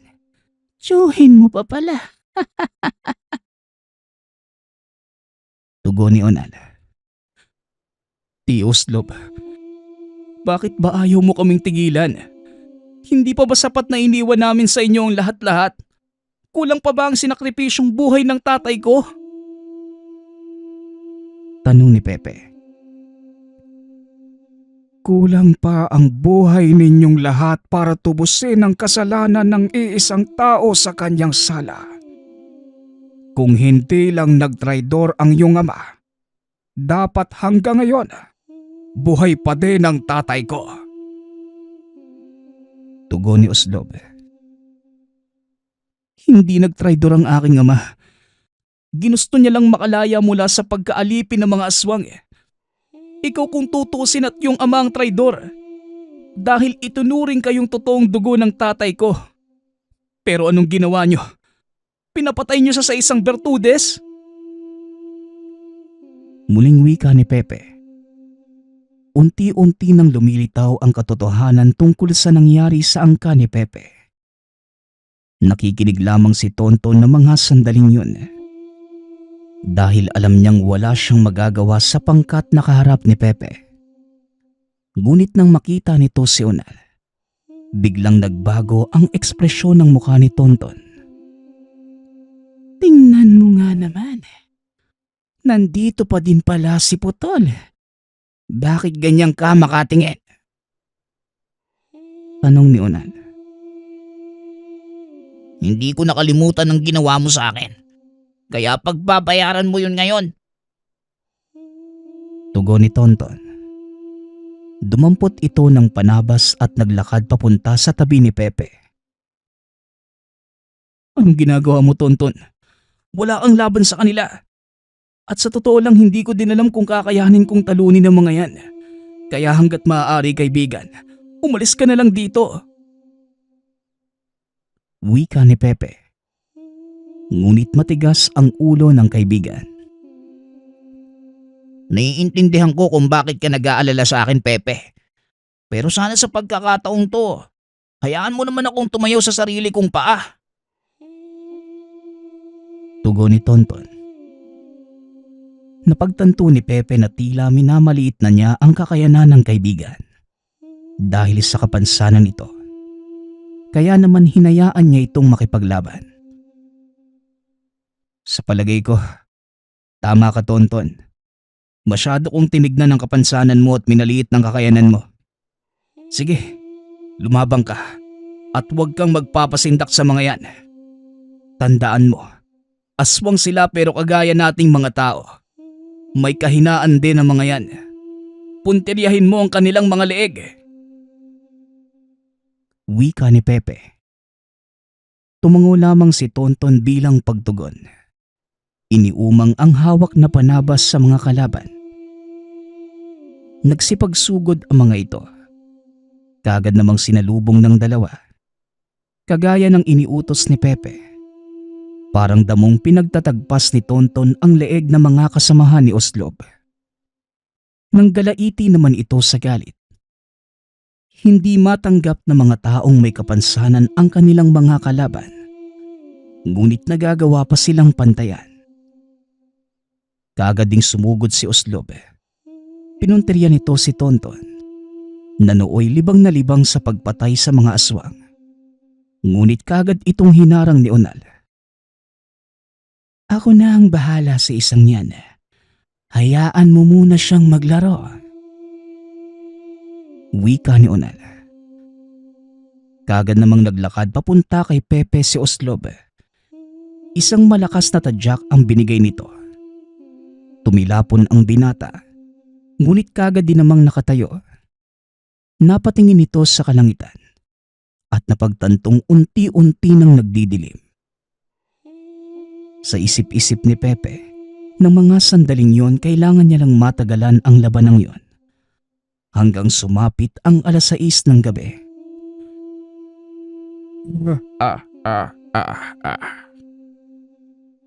Tiyuhin mo pa pala. Tugon ni Onal. Tio Slob, bakit ba ayaw mo kaming tigilan? Hindi pa ba sapat na iniwan namin sa inyo ang lahat-lahat? Kulang pa ba ang sinakripisyong buhay ng tatay ko? Tanong ni Pepe. Kulang pa ang buhay ninyong lahat para tubusin ang kasalanan ng iisang tao sa kanyang sala. Kung hindi lang nagtraidor ang iyong ama, dapat hanggang ngayon, buhay pa din ang tatay ko. Tugon ni Oslob. Hindi nagtraidor ang aking ama. Ginusto niya lang makalaya mula sa pagkaalipin ng mga aswang eh. Ikaw kung tutusin at yung ama ang traidor. Dahil itunuring kayong totoong dugo ng tatay ko. Pero anong ginawa niyo? Pinapatay niyo siya sa isang Bertudes? Muling wika ni Pepe. Unti-unti nang lumilitaw ang katotohanan tungkol sa nangyari sa angka ni Pepe. Nakikinig lamang si Tonton ng mga sandaling yun. Dahil alam niyang wala siyang magagawa sa pangkat na kaharap ni Pepe. Ngunit nang makita nito si Onal, biglang nagbago ang ekspresyon ng mukha ni Tonton. Tingnan mo nga naman. Nandito pa din pala si Putol. Bakit ganyan ka makatingin? Tanong ni Onal. Hindi ko nakalimutan ang ginawa mo sa akin. Kaya pagbabayaran mo yun ngayon. Tugon ni Tonton. Dumampot ito ng panabas at naglakad papunta sa tabi ni Pepe. Anong ginagawa mo, Tonton? Wala kang laban sa kanila. At sa totoo lang hindi ko din alam kung kakayanin kong talunin ng mga yan. Kaya hanggat maaari kaibigan, umalis ka na lang dito. Wika ni Pepe. Ngunit matigas ang ulo ng kaibigan. Naiintindihan ko kung bakit ka nag-aalala sa akin, Pepe. Pero sana sa pagkakataong to, hayaan mo naman akong tumayo sa sarili kong paa. Tugon ni Tonton. Napagtanto ni Pepe na tila minamaliit na niya ang kakayanan ng kaibigan. Dahil sa kapansanan nito. Kaya naman hinayaan niya itong makipaglaban. Sa palagay ko, tama ka, Tonton. Masyado kong tinignan ang kapansanan mo at minaliit ng kakayanan mo. Sige, lumabang ka at huwag kang magpapasindak sa mga yan. Tandaan mo, aswang sila pero kagaya nating mga tao. May kahinaan din ang mga yan. Puntiryahin mo ang kanilang mga leeg. Wika ni Pepe. Tumango lamang si Tonton bilang pagtugon. Iniumang ang hawak na panabas sa mga kalaban. Nagsipagsugod ang mga ito. Kagad namang sinalubong ng dalawa. Kagaya ng iniutos ni Pepe. Parang damong pinagtatagpas ni Tonton ang leeg ng mga kasamahan ni Oslob. Nang galaiti naman ito sa galit. Hindi matanggap ng mga taong may kapansanan ang kanilang mga kalaban. Ngunit nagagawa pa silang pantayan. Kagad ding sumugod si Oslob. Pinuntirya nito si Tonton na nooy libang na libang sa pagpatay sa mga aswang. Ngunit kagad itong hinarang ni Onal. Ako na ang bahala sa isang yan. Hayaan mo muna siyang maglaro. Wika ni Onal. Kagad namang naglakad papunta kay Pepe si Oslob. Isang malakas na tadyak ang binigay nito. Tumilapon ang binata, ngunit kagad din namang nakatayo. Napatingin ito sa kalangitan at napagtantong unti-unti nang nagdidilim. Sa isip-isip ni Pepe, Nang mga sandaling yon, kailangan niya lang matagalan ang labanang yon hanggang sumapit ang 6:00 ng gabi.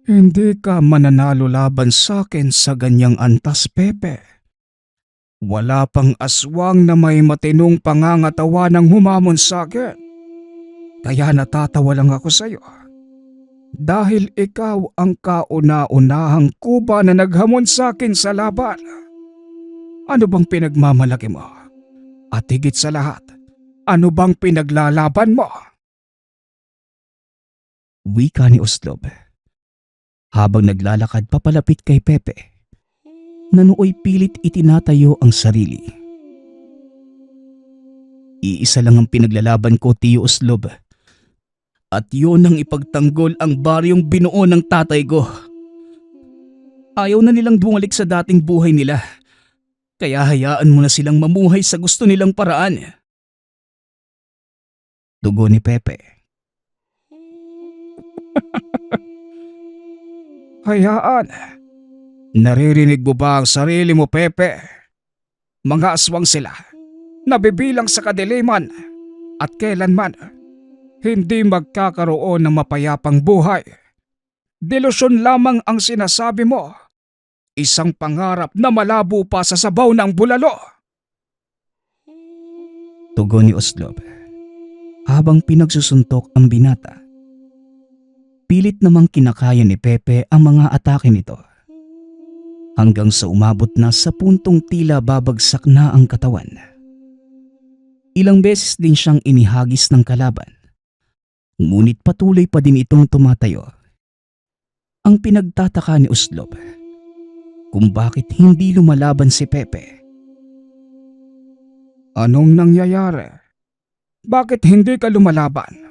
Hindi ka mananalo laban sa akin sa ganyang antas, Pepe. Wala pang aswang na may matinong pangangatawan ng humamon sa akin. Kaya natatawa lang ako sa iyo. Dahil ikaw ang kauna-unahang kuba na naghamon sa akin sa laban. Ano bang pinagmamalaki mo? At higit sa lahat, ano bang pinaglalaban mo? Wika ni Oslob habang naglalakad papalapit kay Pepe na nooy pilit itinatayo ang sarili. Iisa lang ang pinaglalaban ko, Tiyo Oslob. At yun ang ipagtanggol ang baryong binuo ng tatay ko. Ayaw na nilang bumalik sa dating buhay nila. Kaya hayaan mo na silang mamuhay sa gusto nilang paraan. Dugo ni Pepe. Hayaan. Naririnig mo ba ang sarili mo, Pepe? Mga aswang sila. Nabibilang sa kadiliman. At kailanman hindi magkakaroon ng mapayapang buhay. Delusyon lamang ang sinasabi mo. Isang pangarap na malabo pa sa sabaw ng bulalo. Tugon ni Oslob habang pinagsusuntok ang binata. Pilit namang kinakaya ni Pepe ang mga atake nito. Hanggang sa umabot na sa puntong tila babagsak na ang katawan. Ilang beses din siyang inihagis ng kalaban. Ngunit patuloy pa din itong tumatayo. Ang pinagtataka ni Oslob kung bakit hindi lumalaban si Pepe. Anong nangyayari? Bakit hindi ka lumalaban?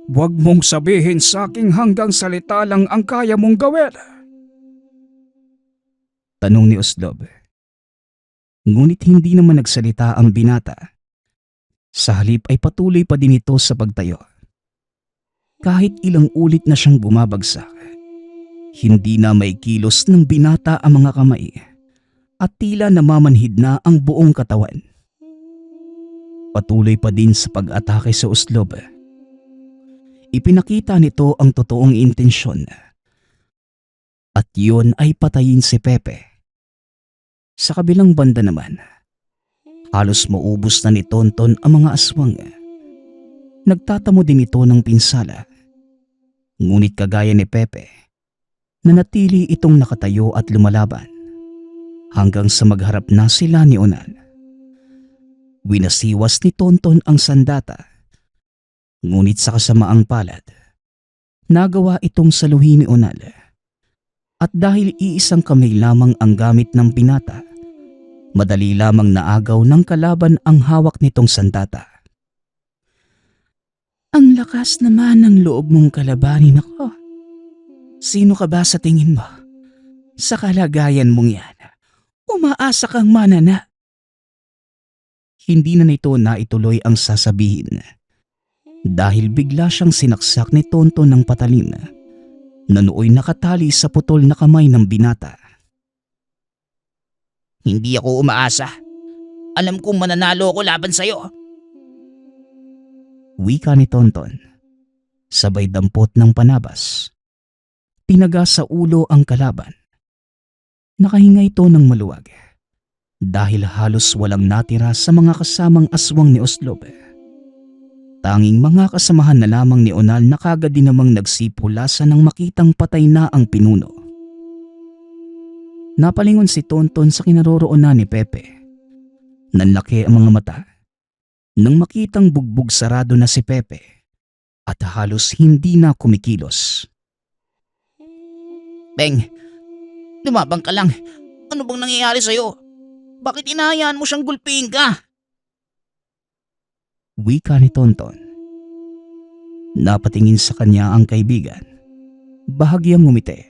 Huwag mong sabihin sa akin hanggang salita lang ang kaya mong gawin. Tanong ni Oslob. Ngunit hindi naman nagsalita ang binata. Sa halip ay patuloy pa din ito sa pagtayo. Kahit ilang ulit na siyang bumabagsak, hindi na may kilos ng binata ang mga kamay at tila namamanhid na ang buong katawan. Patuloy pa din sa pag-atake sa Oslob. Ipinakita nito ang totoong intensyon. At yun ay patayin si Pepe. Sa kabilang banda naman, halos maubos na ni Tonton ang mga aswang. Nagtatamo din ito ng pinsala. Ngunit kagaya ni Pepe, nanatili itong nakatayo at lumalaban hanggang sa magharap na sila ni Onal. Winasiwas ni Tonton ang sandata. Ngunit sa kasamaang palad, nagawa itong saluhin ni Onal. At dahil iisang kamay lamang ang gamit ng binata, madali lamang naagaw ng kalaban ang hawak nitong sandata. Ang lakas naman ng loob mong kalabanin ako. Sino ka ba sa tingin mo? Sa kalagayan mong yan, umaasa kang manana. Hindi na nito naituloy ang sasabihin dahil bigla siyang sinaksak ni Tonton ng patalim na nooy nakatali sa putol na kamay ng binata. Hindi ako umaasa. Alam kong mananalo ako laban sa'yo. Wika ni Tonton, sabay dampot ng panabas. Tinaga sa ulo ang kalaban. Nakahinga ito ng maluwag dahil halos walang natira sa mga kasamang aswang ni Oslob. Tanging mga kasamahan na lamang ni Onal na kagad din namang nagsipulasa nang makitang patay na ang pinuno. Napalingon si Tonton sa kinaroroonan ni Pepe. Nanlaki ang mga mata nang makitang bugbog sarado na si Pepe at halos hindi na kumikilos. Beng, lumabang ka lang. Ano bang nangyayari sa'yo? Bakit inahayaan mo siyang gulpiin ka? Wika ni Tonton. Napatingin sa kanya ang kaibigan. Bahagyang ngumiti.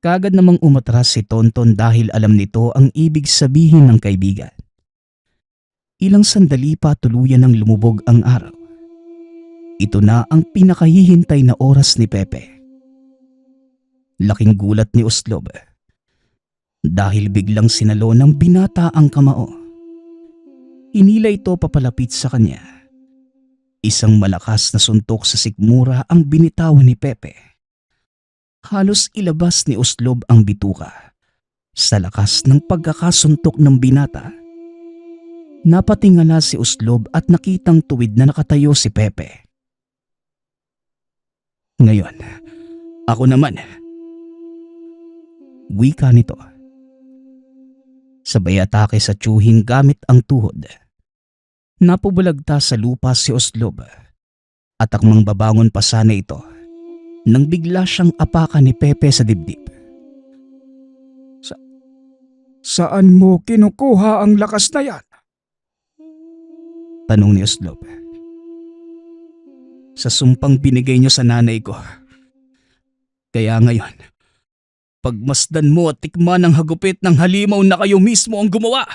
Kagad namang umatras si Tonton dahil alam nito ang ibig sabihin ng kaibigan. Ilang sandali pa tuluyan nang lumubog ang araw. Ito na ang pinakahihintay na oras ni Pepe. Laking gulat ni Oslob dahil biglang sinalo ng binata ang kamao. Hinila ito papalapit sa kanya. Isang malakas na suntok sa sikmura ang binitawan ni Pepe. Halos ilabas ni Oslob ang bituka sa lakas ng pagkakasuntok ng binata. Napatingala si Oslob at nakitang tuwid na nakatayo si Pepe. Ngayon, ako naman. Wika nito. Sabay atake sa tiyuhin gamit ang tuhod. Napubulagta sa lupa si Oslob at akmang babangon pa sana ito nang bigla siyang apakan ni Pepe sa dibdib. Saan mo kinukuha ang lakas na yan? Tanong ni Oslob. Sa sumpang binigay niyo sa nanay ko. Kaya ngayon, pagmasdan mo at tikman ang hagupit ng halimaw na kayo mismo ang gumawa.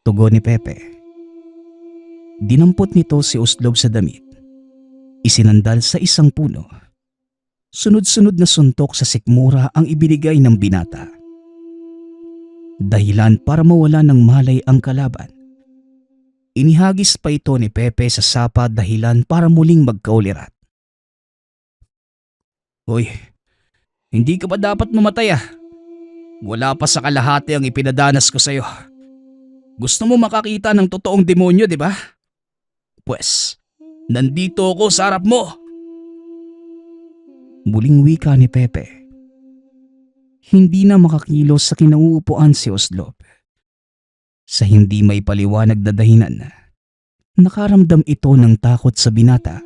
Tugon ni Pepe. Dinampot nito si Oslob sa damit. Isinandal sa isang puno. Sunod-sunod na suntok sa sikmura ang ibinigay ng binata. Dahilan para mawala ng malay ang kalaban. Inihagis pa ito ni Pepe sa sapa dahilan para muling magkaulirat. Hoy, hindi ka ba dapat mamatay ah? Wala pa sa kalahati ang ipinadanas ko sa'yo. Gusto mo makakita ng totoong demonyo, di ba? Pwes, nandito ako sa harap mo. Muling wika ni Pepe. Hindi na makakilos sa kinauupuan si Oslob. Sa hindi may paliwanag na dahilan, nakaramdam ito ng takot sa binata.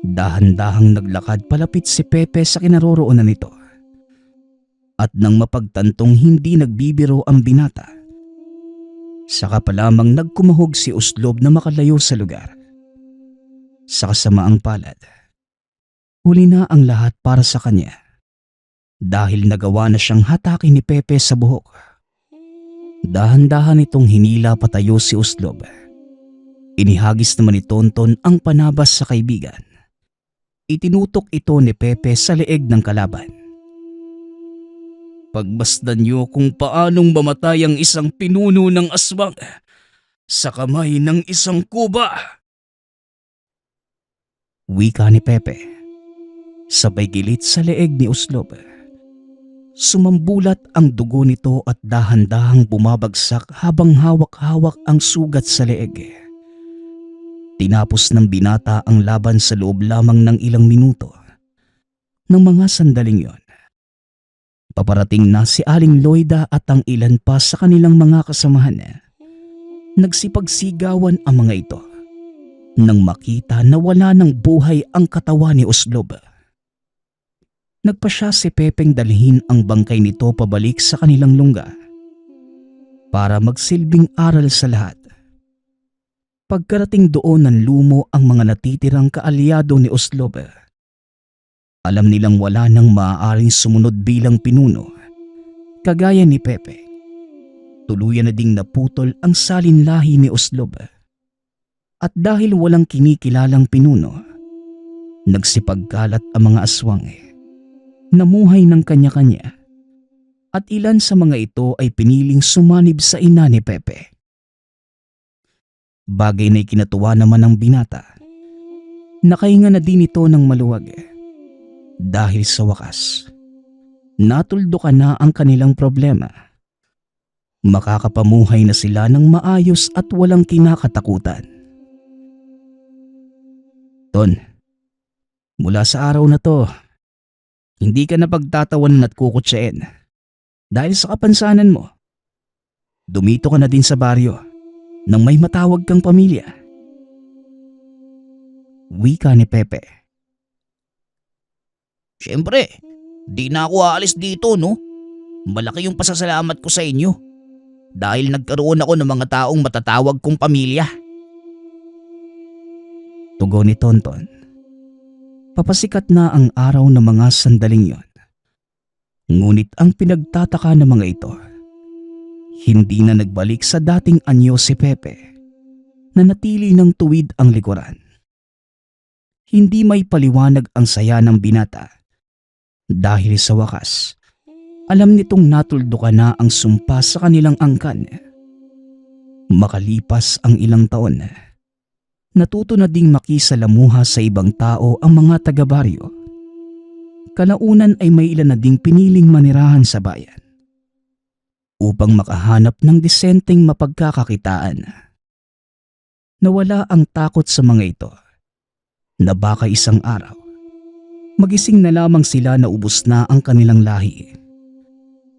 Dahan-dahang naglakad palapit si Pepe sa kinaroroonan nito. At nang mapagtantong hindi nagbibiro ang binata, saka pa lamang nagkumahog si Oslob na makalayo sa lugar. Sa kasamaang palad, huli na ang lahat para sa kanya dahil nagawa na siyang hatakin ni Pepe sa buhok. Dahan-dahan itong hinila patayo si Oslob. Inihagis naman ni Tonton ang panabas sa kaibigan. Itinutok ito ni Pepe sa leeg ng kalaban. Pagmasdan niyo kung paanong mamatay ang isang pinuno ng aswang sa kamay ng isang kuba. Wika ni Pepe. Sabay gilit sa leeg ni Oslob. Sumambulat ang dugo nito at dahan-dahang bumabagsak habang hawak-hawak ang sugat sa leeg. Tinapos ng binata ang laban sa loob lamang ng ilang minuto. Nang mga sandaling yon, paparating na si Aling Loida at ang ilan pa sa kanilang mga kasamahan. Nagsipagsigawan ang mga ito nang makita na wala ng buhay ang katawan ni Oslob. Nagpasya si Pepeng dalhin ang bangkay nito pabalik sa kanilang lungga para magsilbing aral sa lahat. Pagkarating doon nanlumo ang mga natitirang kaalyado ni Oslob. Alam nilang wala nang maaaring sumunod bilang pinuno, kagaya ni Pepe. Tuluyan na ding naputol ang salinlahi ni Oslob. At dahil walang kinikilalang pinuno, nagsipagkalat ang mga aswang. Namuhay ng kanya-kanya at ilan sa mga ito ay piniling sumanib sa ina ni Pepe. Bagay na ikinatuwa naman ng binata. Nakahinga na din ito ng maluwag dahil sa wakas, natuldukan na ang kanilang problema. Makakapamuhay na sila ng maayos at walang kinakatakutan. Ton, mula sa araw na to, hindi ka na pagtatawan at kukutsain dahil sa kapansanan mo. Dumito ka na din sa baryo nang may matawag kang pamilya. Wika ni Pepe. Siyempre, di na ako aalis dito, no? Malaki yung pasasalamat ko sa inyo dahil nagkaroon ako ng mga taong matatawag kong pamilya. Tugon ni Tonton. Papasikat na ang araw ng mga sandaling yon. Ngunit ang pinagtataka ng mga ito, hindi na nagbalik sa dating anyo si Pepe na natili ng tuwid ang likuran. Hindi may paliwanag ang saya ng binata Dahil sa wakas, alam nitong natuldukan na ang sumpa sa kanilang angkan. Makalipas ang ilang taon, natuto na ding makisalamuha sa ibang tao ang mga taga-baryo. Kalaunan ay may ilan na ding piniling manirahan sa bayan upang makahanap ng disenteng mapagkakakitaan. Nawala ang takot sa mga ito na baka isang araw magising na lamang sila na ubos na ang kanilang lahi.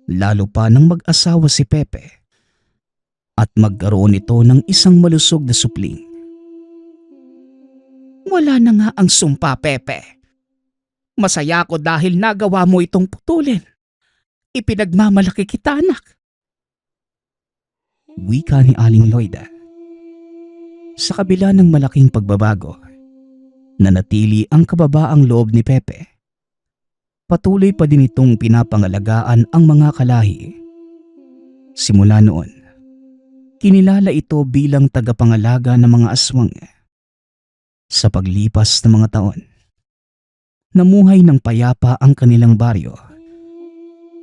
Lalo pa nang mag-asawa si Pepe at magkaroon ito ng isang malusog na supling. Wala na nga ang sumpa, Pepe. Masaya ako dahil nagawa mo itong putulin. Ipinagmamalaki kita, anak. Wika ni Aling Loida. Sa kabila ng malaking pagbabago, nanatili ang kababaang loob ni Pepe. Patuloy pa din itong pinapangalagaan ang mga kalahi. Simula noon, kinilala ito bilang tagapangalaga ng mga aswang. Sa paglipas ng mga taon, namuhay ng payapa ang kanilang baryo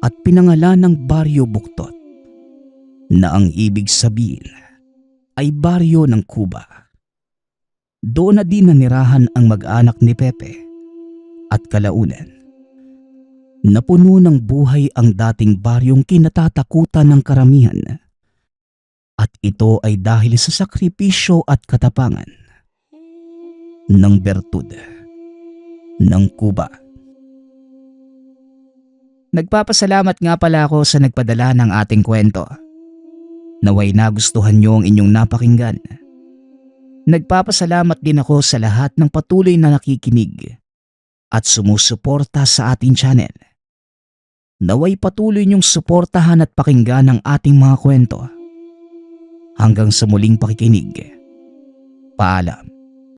at pinangalan ng Baryo Buktot, na ang ibig sabihin ay baryo ng Kuba. Doon na din nanirahan ang mag-anak ni Pepe at kalaunan, napuno ng buhay ang dating baryong kinatatakutan ng karamihan. At ito ay dahil sa sakripisyo at katapangan ng bertud ng Kuba. Nagpapasalamat nga pala ako sa nagpadala ng ating kwento. Naway nagustuhan niyo ang inyong napakinggan. Nagpapasalamat din ako sa lahat ng patuloy na nakikinig at sumusuporta sa ating channel. Naway patuloy niyong suportahan at pakinggan ang ating mga kwento. Hanggang sa muling pakikinig. Paalam.